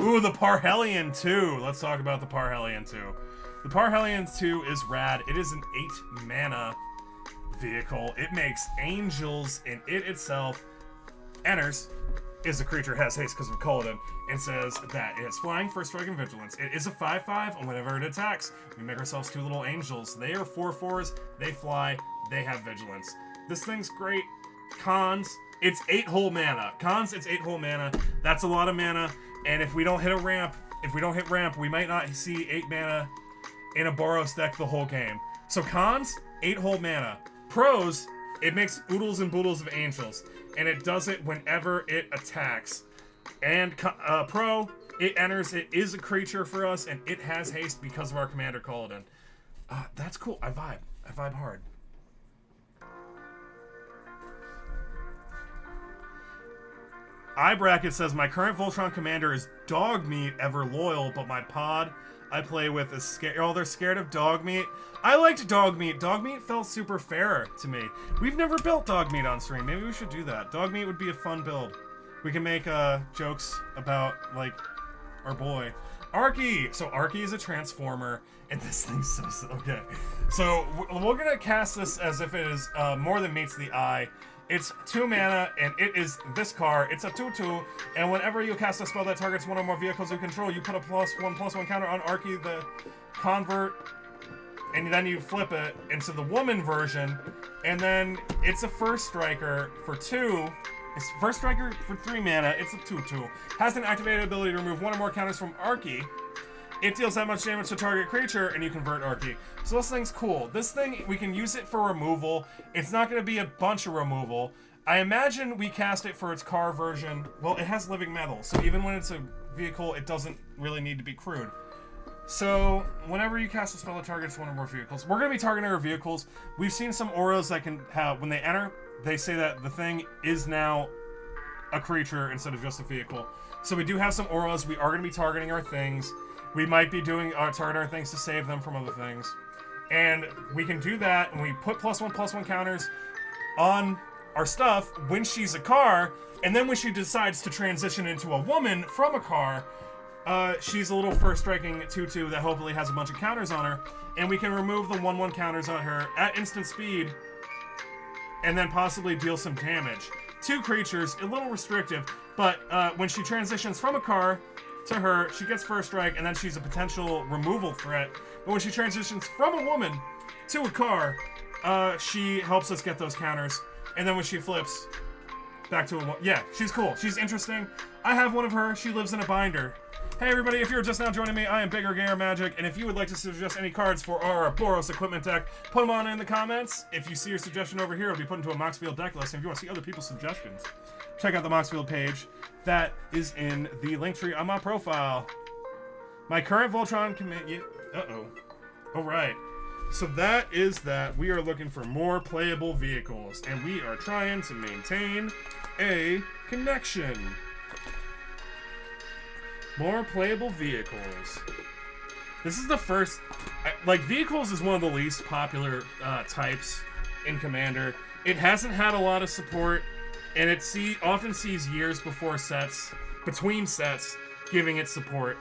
Ooh, the Parhelion 2. Let's talk about the Parhelion 2. The Parhelion 2 is rad. It is an 8-mana... vehicle. It makes angels, and it itself enters, is a creature, has haste because we called him, and says that it has flying, first strike, and vigilance. It is a 5/5, and whenever it attacks, we make ourselves 2 little angels. They are 4/4s, they fly, they have vigilance. This thing's great. Cons, it's 8 whole mana. Cons, it's 8 whole mana. That's a lot of mana, and if we don't hit a ramp, we might not see 8 mana in a Boros deck the whole game. So cons, 8 whole mana. Pros, it makes oodles and boodles of angels, and it does it whenever it attacks. And pro, it enters, it is a creature for us, and it has haste because of our commander Kaladin. That's cool. I vibe hard. iBracket says, my current Voltron commander is dog meat, ever loyal, but my pod I play with is scared. Oh, they're scared of dog meat. I liked dog meat. Dog meat felt super fair to me. We've never built dog meat on stream. Maybe we should do that. Dog meat would be a fun build. We can make jokes about, like, our boy. Arky! So Arky is a transformer, and this thing's so okay. So we're gonna cast this as if it is more than meets the eye. It's 2 mana, and it is this card. It's a 2/2, and whenever you cast a spell that targets one or more vehicles you control, you put a +1/+1 counter on Arky, the convert, and then you flip it into the woman version, and then it's a first striker for 2. It's first striker for 3 mana. It's a 2/2. Has an activated ability to remove 1 or more counters from Arky. It deals that much damage to target creature, and you convert Arky. So this thing's cool. This thing, we can use it for removal. It's not going to be a bunch of removal. I imagine we cast it for its car version. Well, it has living metal, so even when it's a vehicle, it doesn't really need to be crewed. So, whenever you cast a spell that targets 1 or more vehicles, we're going to be targeting our vehicles. We've seen some auras that can have, when they enter, they say that the thing is now a creature instead of just a vehicle. So we do have some auras. We are going to be targeting our things. We might be doing target our things to save them from other things. And we can do that, and we put +1/+1 counters on our stuff when she's a car, and then when she decides to transition into a woman from a car, she's a little first striking 2/2 that hopefully has a bunch of counters on her, and we can remove the 1/1 counters on her at instant speed, and then possibly deal some damage. 2 creatures, a little restrictive, but when she transitions from a car to her, she gets first strike, and then she's a potential removal threat. But when she transitions from a woman to a car, she helps us get those counters. And then when she flips back to a woman, yeah, she's cool. She's interesting. I have one of her. She lives in a binder. Hey everybody, if you're just now joining me, I am Bigger Gamer Magic, and if you would like to suggest any cards for our Boros equipment deck, put them on in the comments. If you see your suggestion over here, it'll be put into a Moxfield deck list. And if you want to see other people's suggestions, check out the Moxfield page. That is in the link tree on my profile. My current Voltron command. Alright. So that is that. We are looking for more playable vehicles, and we are trying to maintain a connection. More playable vehicles. This is the first... Like, vehicles is one of the least popular types in Commander. It hasn't had a lot of support, and it often sees years before sets, between sets, giving it support.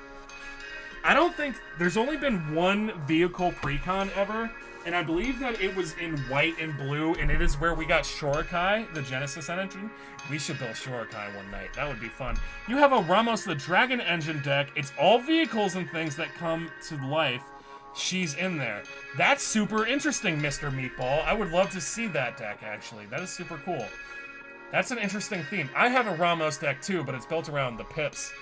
I don't think... There's only been one vehicle precon ever, and I believe that it was in white and blue, and it is where we got Shorikai, the Genesis engine. We should build Shorikai one night. That would be fun. You have a Ramos the Dragon engine deck. It's all vehicles and things that come to life. She's in there. That's super interesting, Mr. Meatball. I would love to see that deck, actually. That is super cool. That's an interesting theme. I have a Ramos deck, too, but it's built around the pips.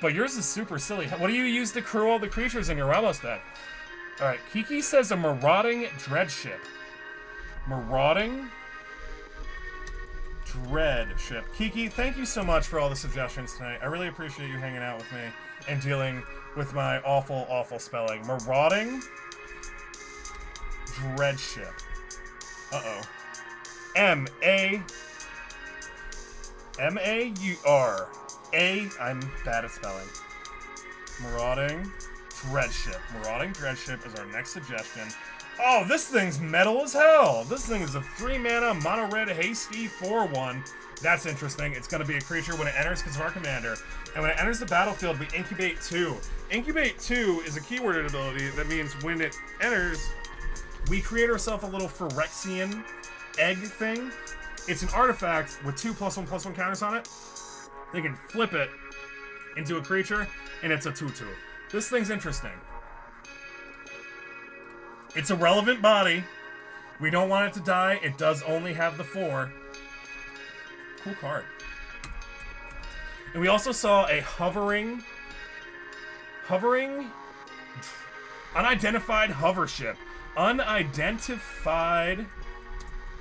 But yours is super silly. What do you use to crew all the creatures in your Ramos deck? Alright, Kiki says a Marauding Dreadship. Marauding Dreadship. Kiki, thank you so much for all the suggestions tonight. I really appreciate you hanging out with me and dealing with my awful, awful spelling. Marauding Dreadship. Uh-oh. M-A-U-R. I'm bad at spelling. Marauding Dreadship. Marauding Dreadship is our next suggestion. Oh, this thing's metal as hell! This thing is a 3-mana, mono-red, hasty, 4/1. That's interesting. It's going to be a creature when it enters because of our commander. And when it enters the battlefield, we incubate 2. Incubate 2 is a keyworded ability that means when it enters, we create ourselves a little Phyrexian egg thing. It's an artifact with 2 +1/+1 counters on it. They can flip it into a creature, and it's a 2/2. This thing's interesting. It's a relevant body. We don't want it to die. It does only have the 4. Cool card. And we also saw a hovering, unidentified hover ship. Unidentified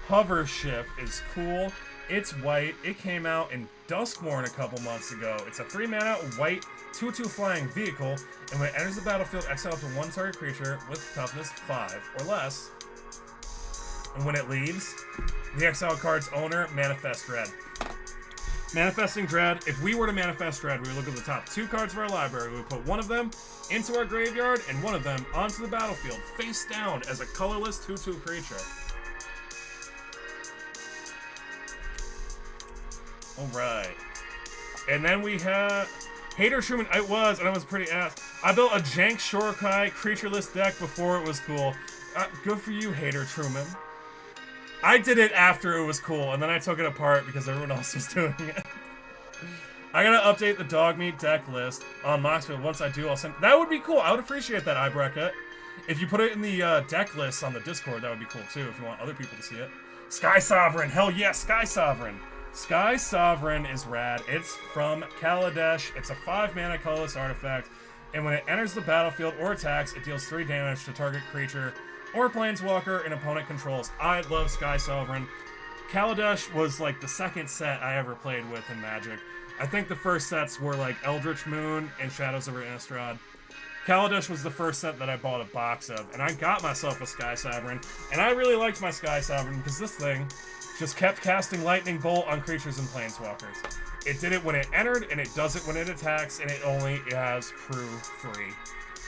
hover ship is cool. It's white. It came out in Duskmourn a couple months ago. It's a 3-mana white 2/2 flying vehicle, and when it enters the battlefield, exile up to 1 target creature with toughness 5 or less. And when it leaves, the exile card's owner manifests Dread. Manifesting Dread, if we were to manifest Dread, we would look at the top 2 cards of our library. We would put one of them into our graveyard and one of them onto the battlefield, face down as a colorless 2/2 creature. Alright. And then we have Hater Truman. I was pretty ass. I built a jank Shorikai creatureless deck before it was cool. Good for you, Hater Truman. I did it after it was cool, and then I took it apart because everyone else was doing it. I gotta update the dog meat deck list on Moxfield. Once I do, I'll send... That would be cool. I would appreciate that, iBracket. If you put it in the deck list on the Discord, that would be cool, too, if you want other people to see it. Sky Sovereign! Hell yes, Sky Sovereign! Sky Sovereign is rad. It's from Kaladesh. It's a 5-mana colorless artifact, and when it enters the battlefield or attacks, it deals 3 damage to target creature or planeswalker an opponent controls. I love Sky Sovereign. Kaladesh was like the second set I ever played with in Magic. I think the first sets were like Eldritch Moon and Shadows over Innistrad. Kaladesh was the first set that I bought a box of, and I got myself a Sky Sovereign, and I really liked my Sky Sovereign because this thing just kept casting Lightning Bolt on creatures and planeswalkers. It did it when it entered, and it does it when it attacks, and it only has crew 3.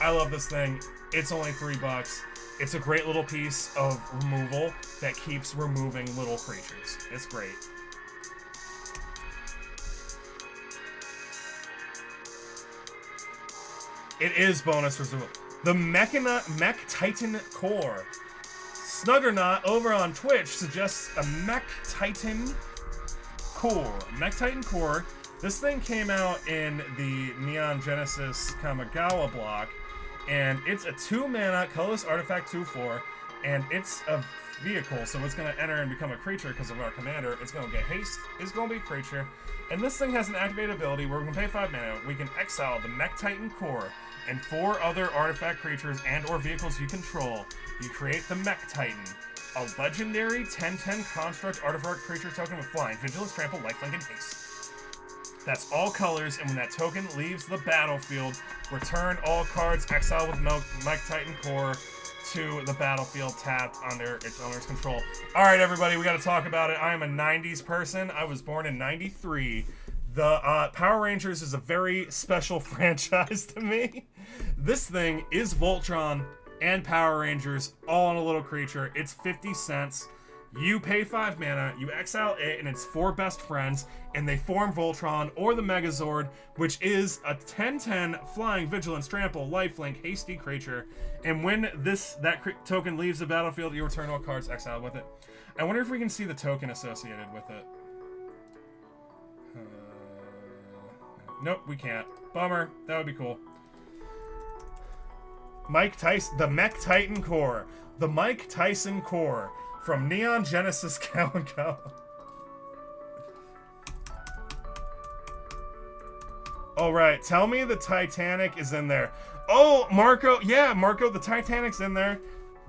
I love this thing. It's only $3. It's a great little piece of removal that keeps removing little creatures. It's great. It is bonus removal. The Mech Titan Core. Snuggernaut over on Twitch suggests a Mech Titan Core. Mech Titan Core. This thing came out in the Neon Genesis Kamigawa block, and it's a 2-mana colorless artifact 2/4, and it's a vehicle, so it's going to enter and become a creature because of our commander. It's going to get haste. It's going to be a creature, and this thing has an activated ability where we can pay 5 mana. We can exile the Mech Titan Core and 4 other artifact creatures and or vehicles you control. You create the Mech Titan, a legendary 10/10 construct artifact creature token with flying, vigilance, trample, lifelink, and haste. That's all colors, and when that token leaves the battlefield, return all cards exiled with Mech Titan Core to the battlefield tapped under its owner's control. Alright, everybody, we gotta talk about it. I am a 90s person. I was born in 93. The Power Rangers is a very special franchise to me. This thing is Voltron and Power Rangers all on a little creature. It's 50 cents. You pay 5 mana, you exile it and its 4 best friends, and they form Voltron or the Megazord, which is a 10/10 flying, vigilance, trample, lifelink, hasty creature. And when that token leaves the battlefield, you return all cards exiled with it. I wonder if we can see the token associated with it. Nope, we can't. Bummer. That would be cool. Mike Tyson, the Mech Titan Core. The Mike Tyson Core from Neon Genesis Calico. Alright, tell me the Titanic is in there. Oh, Marco. Yeah, Marco, the Titanic's in there.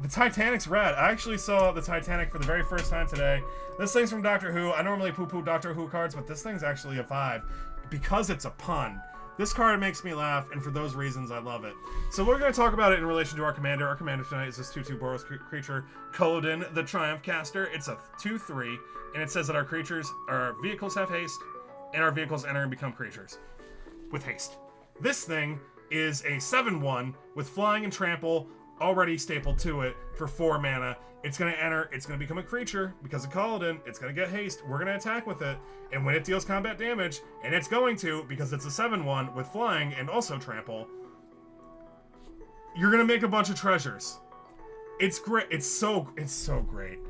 The Titanic's rad. I actually saw the Titanic for the very first time today. This thing's from Doctor Who. I normally poo-poo Doctor Who cards, but this thing's actually a vibe because it's a pun. This card makes me laugh, and for those reasons, I love it. So we're going to talk about it in relation to our commander. Our commander tonight is this 2/2 Boros creature, Culloden, the Triumph Caster. It's a 2/3, and it says that our vehicles have haste, and our vehicles enter and become creatures with haste. This thing is a 7/1 with flying and trample already stapled to it for 4 mana. It's going to enter, it's going to become a creature because of Culloden. It's going to get haste. We're going to attack with it. And when it deals combat damage, and it's going to because it's a 7/1 with flying and also trample, you're going to make a bunch of treasures. It's great. It's so great.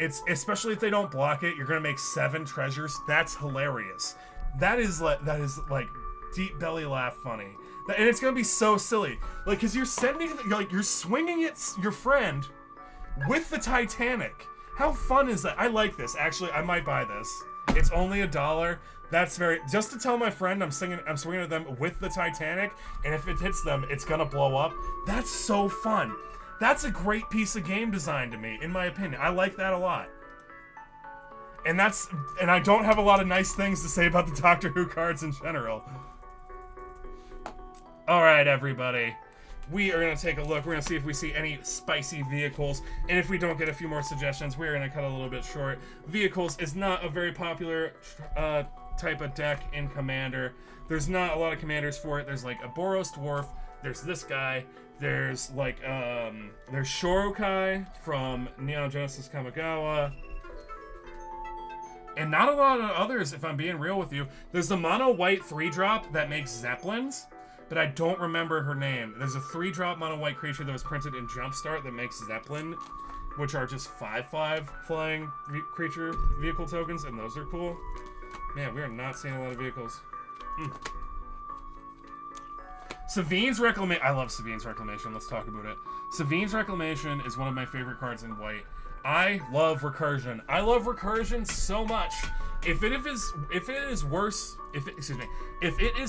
It's especially if they don't block it, you're going to make 7 treasures. That's hilarious. That is like deep belly laugh funny. And it's going to be so silly. Like, because you're swinging at your friend with the Titanic. How fun is that? I like this. Actually, I might buy this. It's only $1. That's just to tell my friend I'm swinging at them with the Titanic, and if it hits them, it's gonna blow up. That's so fun. That's a great piece of game design to me, in my opinion. I like that a lot. And I don't have a lot of nice things to say about the Doctor Who cards in general. Alright, everybody. We are going to take a look. We're going to see if we see any spicy vehicles. And if we don't get a few more suggestions, we're going to cut a little bit short. Vehicles is not a very popular type of deck in Commander. There's not a lot of commanders for it. There's like a Boros Dwarf. There's this guy. There's like, there's Shorokai from Neon Genesis Kamigawa. And not a lot of others, if I'm being real with you. There's the mono white 3-drop that makes Zeppelins, but I don't remember her name. There's a 3-drop mono white creature that was printed in Jumpstart that makes Zeppelin, which are just 5/5 flying creature vehicle tokens, and those are cool. Man, we are not seeing a lot of vehicles. Savine's Reclamation. I love Savine's Reclamation. Let's talk about it. Savine's Reclamation is one of my favorite cards in white. I love Recursion. I love Recursion so much. If it is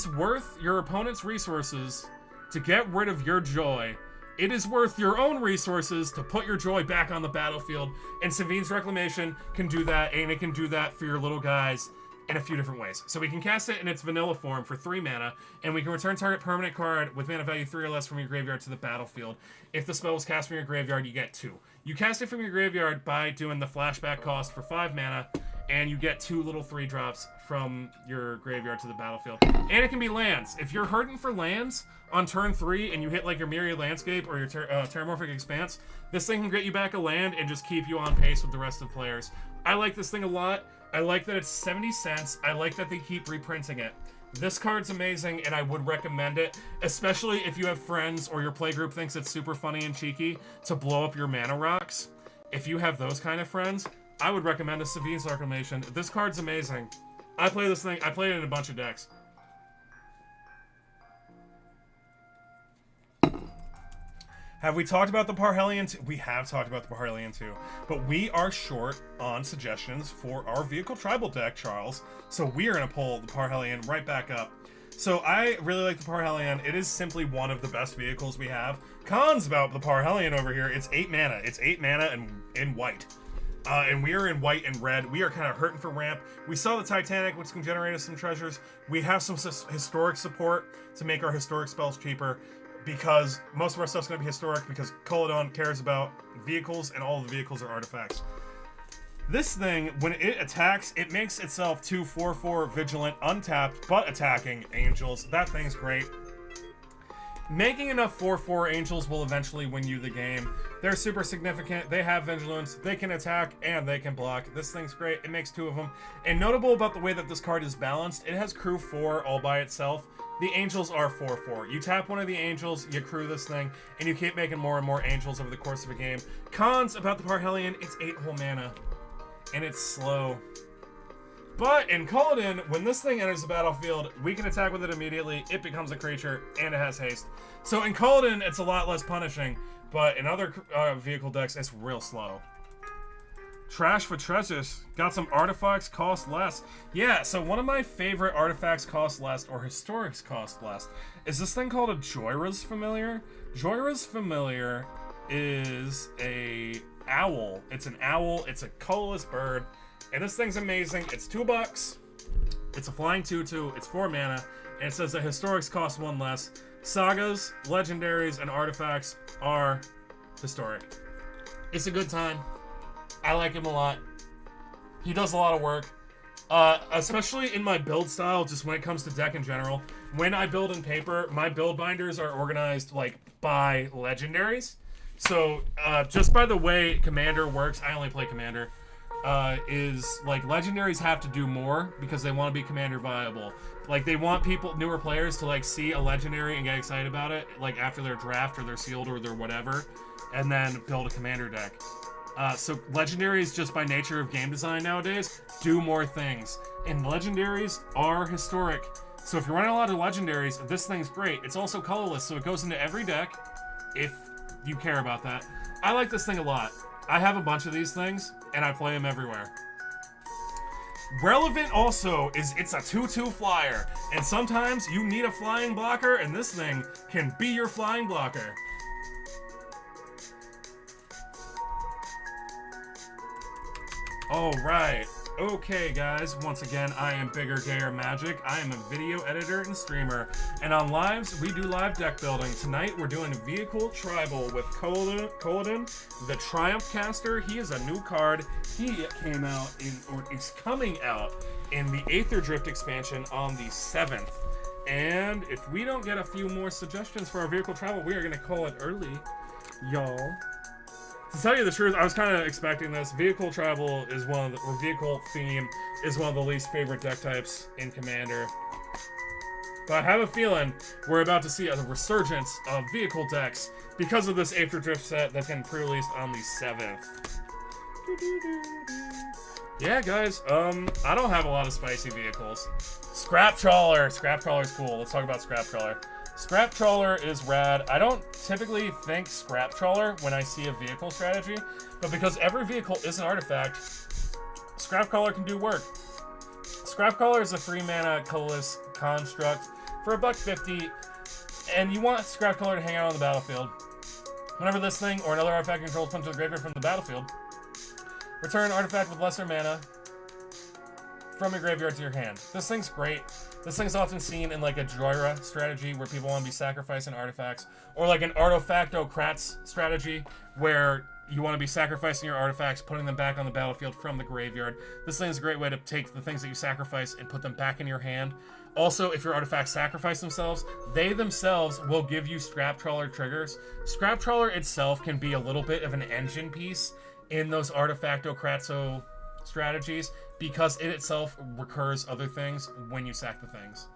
worth your opponent's resources to get rid of your joy, it is worth your own resources to put your joy back on the battlefield. And Savine's Reclamation can do that, and it can do that for your little guys in a few different ways. So we can cast it in its vanilla form for 3 mana, and we can return target permanent card with mana value 3 or less from your graveyard to the battlefield. If the spell was cast from your graveyard, you get 2. You cast it from your graveyard by doing the flashback cost for 5 mana, and you get 2 little 3-drops from your graveyard to the battlefield. And it can be lands. If you're hurting for lands on turn 3 and you hit like your Myriad Landscape or your Terramorphic Expanse, this thing can get you back a land and just keep you on pace with the rest of the players. I like this thing a lot. I like that it's 70 cents. I like that they keep reprinting it. This card's amazing, and I would recommend it, especially if you have friends or your playgroup thinks it's super funny and cheeky to blow up your mana rocks. If you have those kind of friends, I would recommend a Savine's Reclamation. This card's amazing. I play this thing. I played it in a bunch of decks. Have we talked about the Parhelion 2? We have talked about the Parhelion 2, but we are short on suggestions for our vehicle tribal deck, Charles. So we are going to pull the Parhelion right back up. So I really like the Parhelion. It is simply one of the best vehicles we have. Cons about the Parhelion over here, it's 8 mana. It's 8 mana and in white. And we are in white and red. We are kind of hurting for ramp. We saw the Titanic, which can generate us some treasures. We have some historic support to make our historic spells cheaper, because most of our stuff's going to be historic, because Culloden cares about vehicles, and all of the vehicles are artifacts. This thing, when it attacks, it makes itself 2 4/4 vigilant, untapped, but attacking angels. That thing's great. Making enough 4/4 angels will eventually win you the game. They're super significant. They have vigilance. They can attack and they can block. This thing's great. It makes 2 of them. And notable about the way that this card is balanced, it has crew 4 all by itself. The angels are 4/4. You tap one of the angels, you crew this thing, and you keep making more and more angels over the course of a game. Cons about the Parhelion, it's 8 whole mana. And it's slow. But in Kaladin, when this thing enters the battlefield, we can attack with it immediately, it becomes a creature, and it has haste. So in Kaladin, it's a lot less punishing, but in other vehicle decks, it's real slow. Trash for treasures. Got some artifacts cost less. Yeah, so one of my favorite artifacts cost less, or historics cost less, is this thing called a Joyra's Familiar. Joyra's Familiar is a owl. It's an owl, it's a colorless bird, and this thing's amazing. It's $2. It's a flying 2/2, it's 4 mana, and it says that historics cost 1 less. Sagas, legendaries, and artifacts are historic. It's a good time. I like him a lot. He does a lot of work. Especially in my build style, just when it comes to deck in general. When I build in paper, my build binders are organized like by legendaries. So, just by the way Commander works, I only play Commander, is, like, legendaries have to do more because they want to be Commander viable. Like, they want people, newer players, to, like, see a legendary and get excited about it, like, after their draft or their sealed or their whatever, and then build a Commander deck. So, legendaries, just by nature of game design nowadays, do more things. And legendaries are historic. So, if you're running a lot of legendaries, this thing's great. It's also colorless, so it goes into every deck, if you care about that. I like this thing a lot. I have a bunch of these things, and I play them everywhere. Relevant also is it's a 2/2 flyer, and sometimes you need a flying blocker, and this thing can be your flying blocker. Alright. Okay, guys, once again, I am Bigger Gayer Magic. I am a video editor and streamer, and on lives, we do live deck building. Tonight, we're doing Vehicle Tribal with Kaladin, the Triumph Caster. He is a new card. He came out or is coming out in the Aether Drift expansion on the 7th. And if we don't get a few more suggestions for our Vehicle Tribal, we are going to call it early, y'all. To tell you the truth, I was kind of expecting this. Vehicle Tribal is or Vehicle Theme is one of the least favorite deck types in Commander. But I have a feeling we're about to see a resurgence of vehicle decks because of this Aether Drift set that's getting pre-released on the 7th. Yeah, guys, I don't have a lot of spicy vehicles. Scrap Trawler. Scrap Trawler's cool. Let's talk about Scrap Trawler. Scrap Trawler is rad. I don't typically think Scrap Trawler when I see a vehicle strategy, but because every vehicle is an artifact, Scrap Trawler can do work. Scrap Trawler is a 3-mana colorless construct for $1.50, and you want Scrap Trawler to hang out on the battlefield. Whenever this thing or another artifact controls comes to the graveyard from the battlefield, return an artifact with lesser mana from your graveyard to your hand. This thing's great. This thing's often seen in like a Joyra strategy where people want to be sacrificing artifacts, or like an Artifactocrats strategy where you want to be sacrificing your artifacts, putting them back on the battlefield from the graveyard. This thing is a great way to take the things that you sacrifice and put them back in your hand. Also, if your artifacts sacrifice themselves, they themselves will give you Scrap Trawler triggers. Scrap Trawler itself can be a little bit of an engine piece in those Artifactocratso strategies, because it itself recurs other things when you sack the things.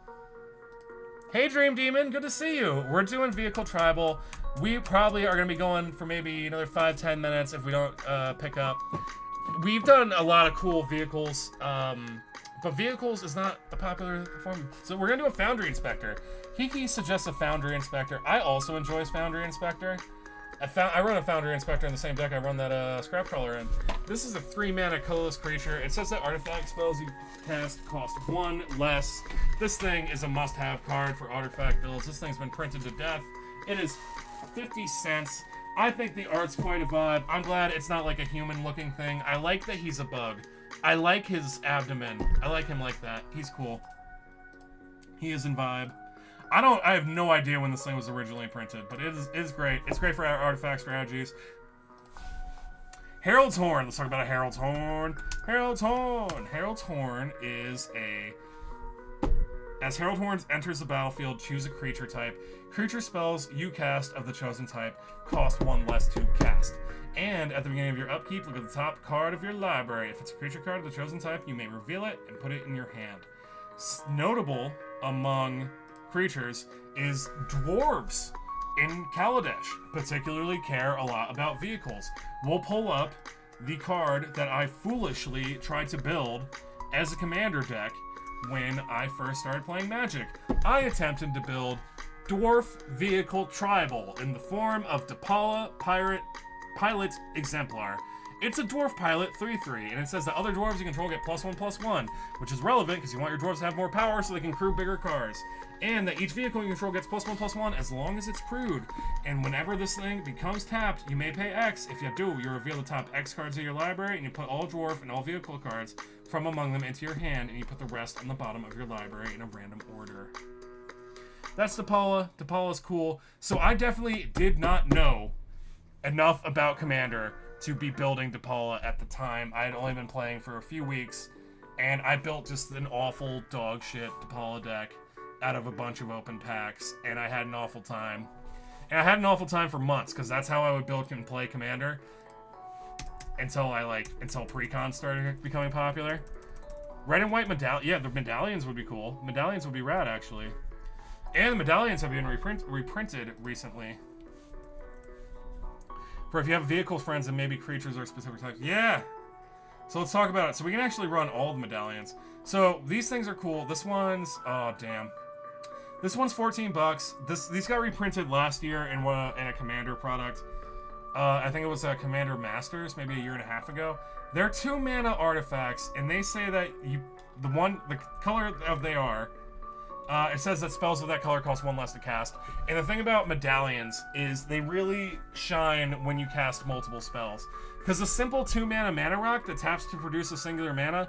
Hey Dream Demon, good to see you. We're doing Vehicle Tribal. We probably are going to be going for maybe another 5-10 minutes if we don't pick up. We've done a lot of cool vehicles, but vehicles is not a popular form. So we're going to do a Foundry Inspector. Kiki suggests a Foundry Inspector. I also enjoy Foundry Inspector. I run a Foundry Inspector in the same deck I run that Scrap Trawler in. This is a 3-mana colorless creature. It says that artifact spells you cast cost 1 less. This thing is a must-have card for artifact builds. This thing's been printed to death. It is 50 cents. I think the art's quite a vibe. I'm glad it's not like a human-looking thing. I like that he's a bug. I like his abdomen. I like him like that. He's cool. He is in vibe. I have no idea when this thing was originally printed, but it is great. It's great for our artifact strategies. Herald's Horn. Let's talk about a Herald's Horn. Herald's Horn. Herald's Horn is a... As Herald Horn enters the battlefield, choose a creature type. Creature spells you cast of the chosen type cost 1 less to cast. And at the beginning of your upkeep, look at the top card of your library. If it's a creature card of the chosen type, you may reveal it and put it in your hand. Notable among creatures is dwarves in Kaladesh particularly care a lot about vehicles. We'll pull up the card that I foolishly tried to build as a commander deck when I first started playing Magic. I attempted to build Dwarf Vehicle Tribal in the form of Depala Pilot Exemplar. It's a dwarf pilot 3/3, and it says that other dwarves you control get +1/+1, which is relevant because you want your dwarves to have more power so they can crew bigger cars. And that each vehicle you control gets +1/+1 as long as it's crewed. And whenever this thing becomes tapped, you may pay X. If you do, you reveal the top X cards of your library, and you put all dwarf and all vehicle cards from among them into your hand, and you put the rest on the bottom of your library in a random order. That's Depala. Depala's cool. So I definitely did not know enough about Commander to be building Depala at the time. I had only been playing for a few weeks, and I built just an awful dog shit Depala deck out of a bunch of open packs, and I had an awful time. And I had an awful time for months, because that's how I would build and play Commander until Precon started becoming popular. Red and white medallion. Yeah, the medallions would be cool. Medallions would be rad, actually. And the medallions have been reprinted recently. For if you have vehicle friends and maybe creatures or specific types. Yeah! So let's talk about it. So we can actually run all the medallions. So these things are cool. This one's... Oh, damn. This one's $14. These got reprinted last year in a Commander product. I think it was Commander Masters, maybe a year and a half ago. They're 2 mana artifacts, and they say that the color of they are... it says that spells of that color cost 1 less to cast. And the thing about medallions is they really shine when you cast multiple spells. Because the simple 2 mana rock that taps to produce a singular mana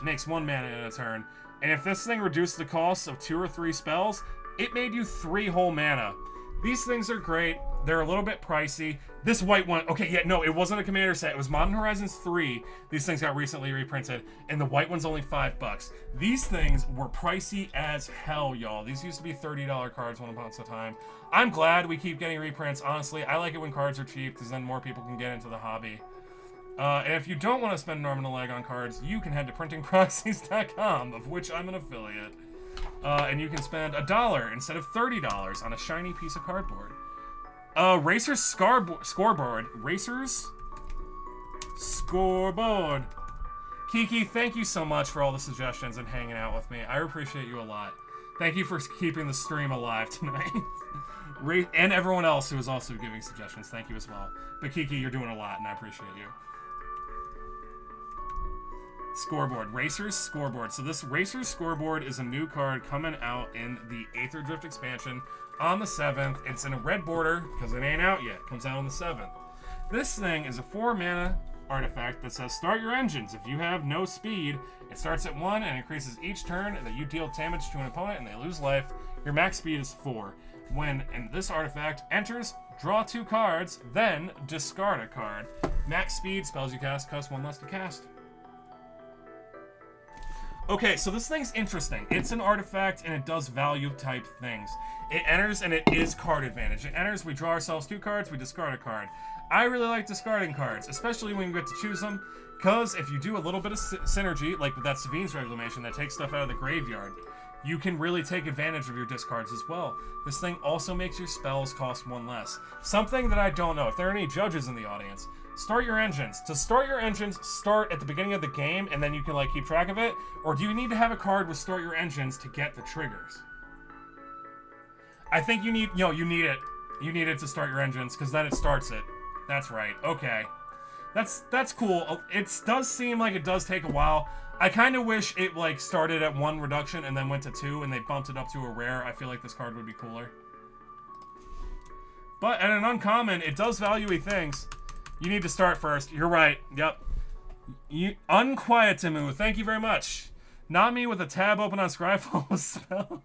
makes 1 mana in a turn. And if this thing reduced the cost of 2 or 3 spells, it made you 3 whole mana. These things are great. They're a little bit pricey. This white one, okay, yeah, no, it wasn't a Commander set. It was Modern Horizons 3. These things got recently reprinted, and the white one's only $5. These things were pricey as hell, y'all. These used to be $30 cards one upon a time. I'm glad we keep getting reprints, honestly. I like it when cards are cheap, because then more people can get into the hobby. And if you don't want to spend an arm and a leg on cards, you can head to printingproxies.com, of which I'm an affiliate. And you can spend $1 instead of $30 on a shiny piece of cardboard. Racers Scoreboard. Racers Scoreboard. Kiki, thank you so much for all the suggestions and hanging out with me. I appreciate you a lot. Thank you for keeping the stream alive tonight. And everyone else who is also giving suggestions, thank you as well. But Kiki, you're doing a lot, and I appreciate you. Scoreboard. Racers Scoreboard. So this Racers Scoreboard is a new card coming out in the Aether Drift expansion on the 7th. It's in a red border because it ain't out yet. It comes out on the 7th. This thing is a 4 mana artifact that says start your engines. If you have no speed, it starts at 1 and increases each turn that you deal damage to an opponent and they lose life. Your max speed is 4. When this artifact enters, draw 2 cards, then discard a card. Max speed, spells you cast cost 1 less to cast. Okay, so this thing's interesting. It's an artifact, and it does value-type things. It enters, and it is card advantage. It enters, we draw ourselves 2 cards, we discard a card. I really like discarding cards, especially when you get to choose them, because if you do a little bit of synergy, like with that Savine's Reclamation that takes stuff out of the graveyard, you can really take advantage of your discards as well. This thing also makes your spells cost 1 less. Something that I don't know, if there are any judges in the audience, start your engines. To start your engines, start at the beginning of the game, and then you can keep track of it? Or do you need to have a card with start your engines to get the triggers? I think you need, you need it. You need it to start your engines, because then it starts it. That's right. Okay. That's cool. It does seem like it does take a while. I kind of wish it started at 1 reduction and then went to 2, and they bumped it up to a rare. I feel like this card would be cooler. But at an uncommon, it does value things. You need to start first. You're right. Yep. Unquiet Timu. Thank you very much. Not me with a tab open on Scryfall with spells.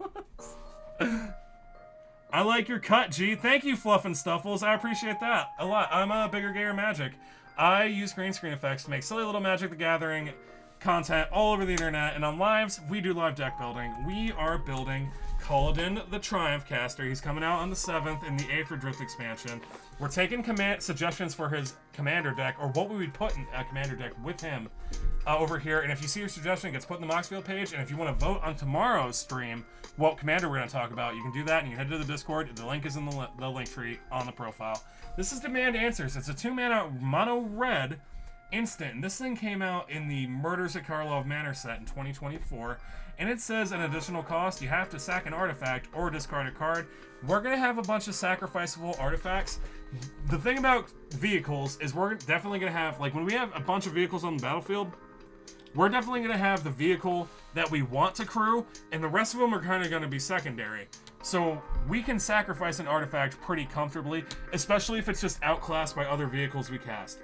I like your cut, G. Thank you, Fluff and Stuffles. I appreciate that a lot. I'm a bigger gayer Magic. I use green screen effects to make silly little Magic the Gathering content all over the internet, and on lives, we do live deck building. We are building Kaladin the Triumph Caster. He's coming out on the 7th in the Aether Drift expansion. We're taking suggestions for his commander deck, or what we would put in a commander deck with him over here. And if you see your suggestion, it gets put in the Moxfield page. And if you want to vote on tomorrow's stream what commander we're going to talk about, you can do that, and you head to the Discord. The link is in the link tree on the profile. This is Demand Answers. It's a 2-mana mono red instant, and this thing came out in the Murders at Karlov Manor set in 2024, and it says an additional cost, you have to sack an artifact or discard a card. We're going to have a bunch of sacrificable artifacts. The thing about vehicles is we're definitely going to have, like when we have a bunch of vehicles on the battlefield, we're definitely going to have the vehicle that we want to crew, and the rest of them are kind of going to be secondary. So we can sacrifice an artifact pretty comfortably, especially if it's just outclassed by other vehicles we cast.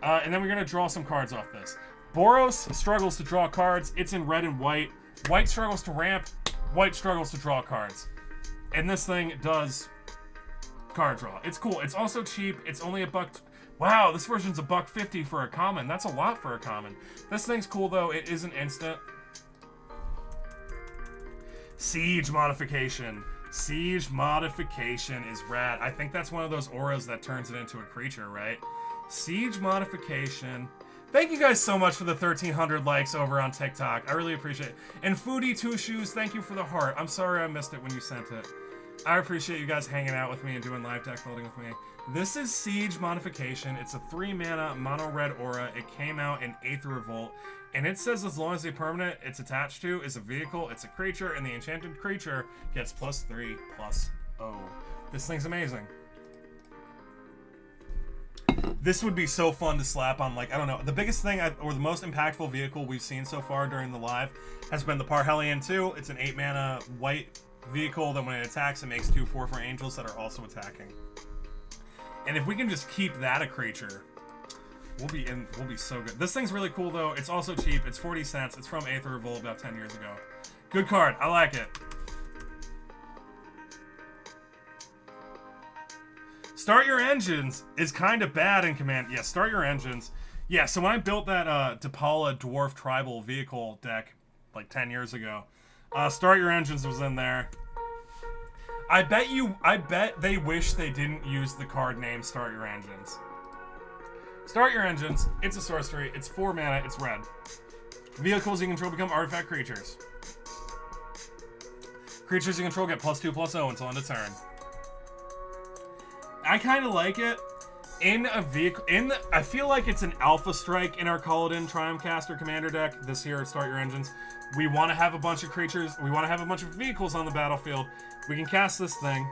And then we're going to draw some cards off this. Boros struggles to draw cards. It's in red and white. White struggles to ramp. White struggles to draw cards. And this thing does card draw. It's cool. It's also cheap. It's only $1. Wow, this version's $1.50 for a common. That's a lot for a common. This thing's cool, though. It is an instant. Siege modification. Siege modification is rad. I think that's one of those auras that turns it into a creature, right? Siege modification. Thank you guys so much for the 1,300 likes over on TikTok. I really appreciate it. And Foodie Two Shoes, thank you for the heart. I'm sorry I missed it when you sent it. I appreciate you guys hanging out with me and doing live deck building with me. This is Siege modification. It's a 3-mana mono red aura. It came out in Aether Revolt, and it says as long as the permanent it's attached to is a vehicle, it's a creature, and the enchanted creature gets +3/+0. This thing's amazing. This would be so fun to slap on, like, I don't know, the biggest thing, or the most impactful vehicle we've seen so far during the live has been the Parhelion 2. It's an 8-mana white vehicle that when it attacks, it makes 2/4 for angels that are also attacking. And if we can just keep that a creature, we'll be so good. This thing's really cool, though. It's also cheap. It's 40 cents. It's from Aether Revolt about 10 years ago. Good card. I like it. Start Your Engines is kind of bad in Command. Yeah, Start Your Engines. Yeah, so when I built that Depala Dwarf Tribal Vehicle deck like 10 years ago, Start Your Engines was in there. I bet they wish they didn't use the card name Start Your Engines. Start Your Engines, it's a sorcery, it's 4 mana, it's red. Vehicles you control become artifact creatures. Creatures you control get +2/+0 until end of turn. I kind of like it. In a vehicle, I feel like it's an alpha strike in our Kaladin Triumph Caster Commander deck this year at Start Your Engines. We want to have a bunch of creatures, we want to have a bunch of vehicles on the battlefield. We can cast this thing.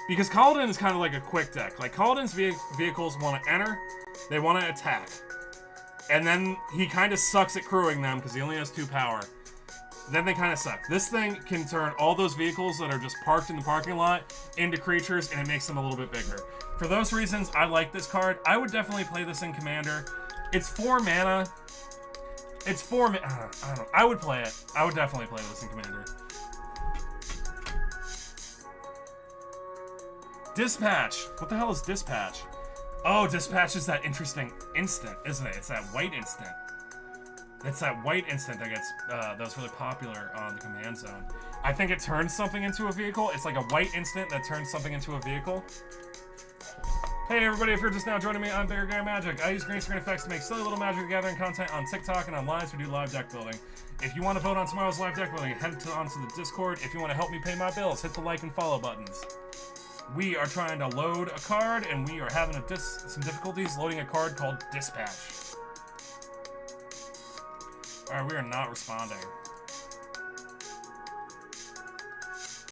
Because Kaladin is kind of like a quick deck. Like, Kaladin's vehicles want to enter, they want to attack. And then he kind of sucks at crewing them because he only has 2 power. Then they kind of suck. This thing can turn all those vehicles that are just parked in the parking lot into creatures, and it makes them a little bit bigger. For those reasons, I like this card. I would definitely play this in Commander. It's 4 mana. It's 4 mana. I don't know. I would play it. I would definitely play this in Commander. Dispatch. What the hell is Dispatch? Oh, Dispatch is that interesting instant, isn't it? It's that white instant. It's that white instant that gets that was really popular on the command zone. I think it turns something into a vehicle. It's like a white instant that turns something into a vehicle. Hey everybody, if you're just now joining me, I'm Bigger Guy Magic. I use green screen effects to make silly little Magic the Gathering content on TikTok and on lives. We do live deck building. If you want to vote on tomorrow's live deck building, head onto the Discord. If you want to help me pay my bills, hit the like and follow buttons. We are trying to load a card, and we are having some difficulties loading a card called Dispatch. Alright, we are not responding.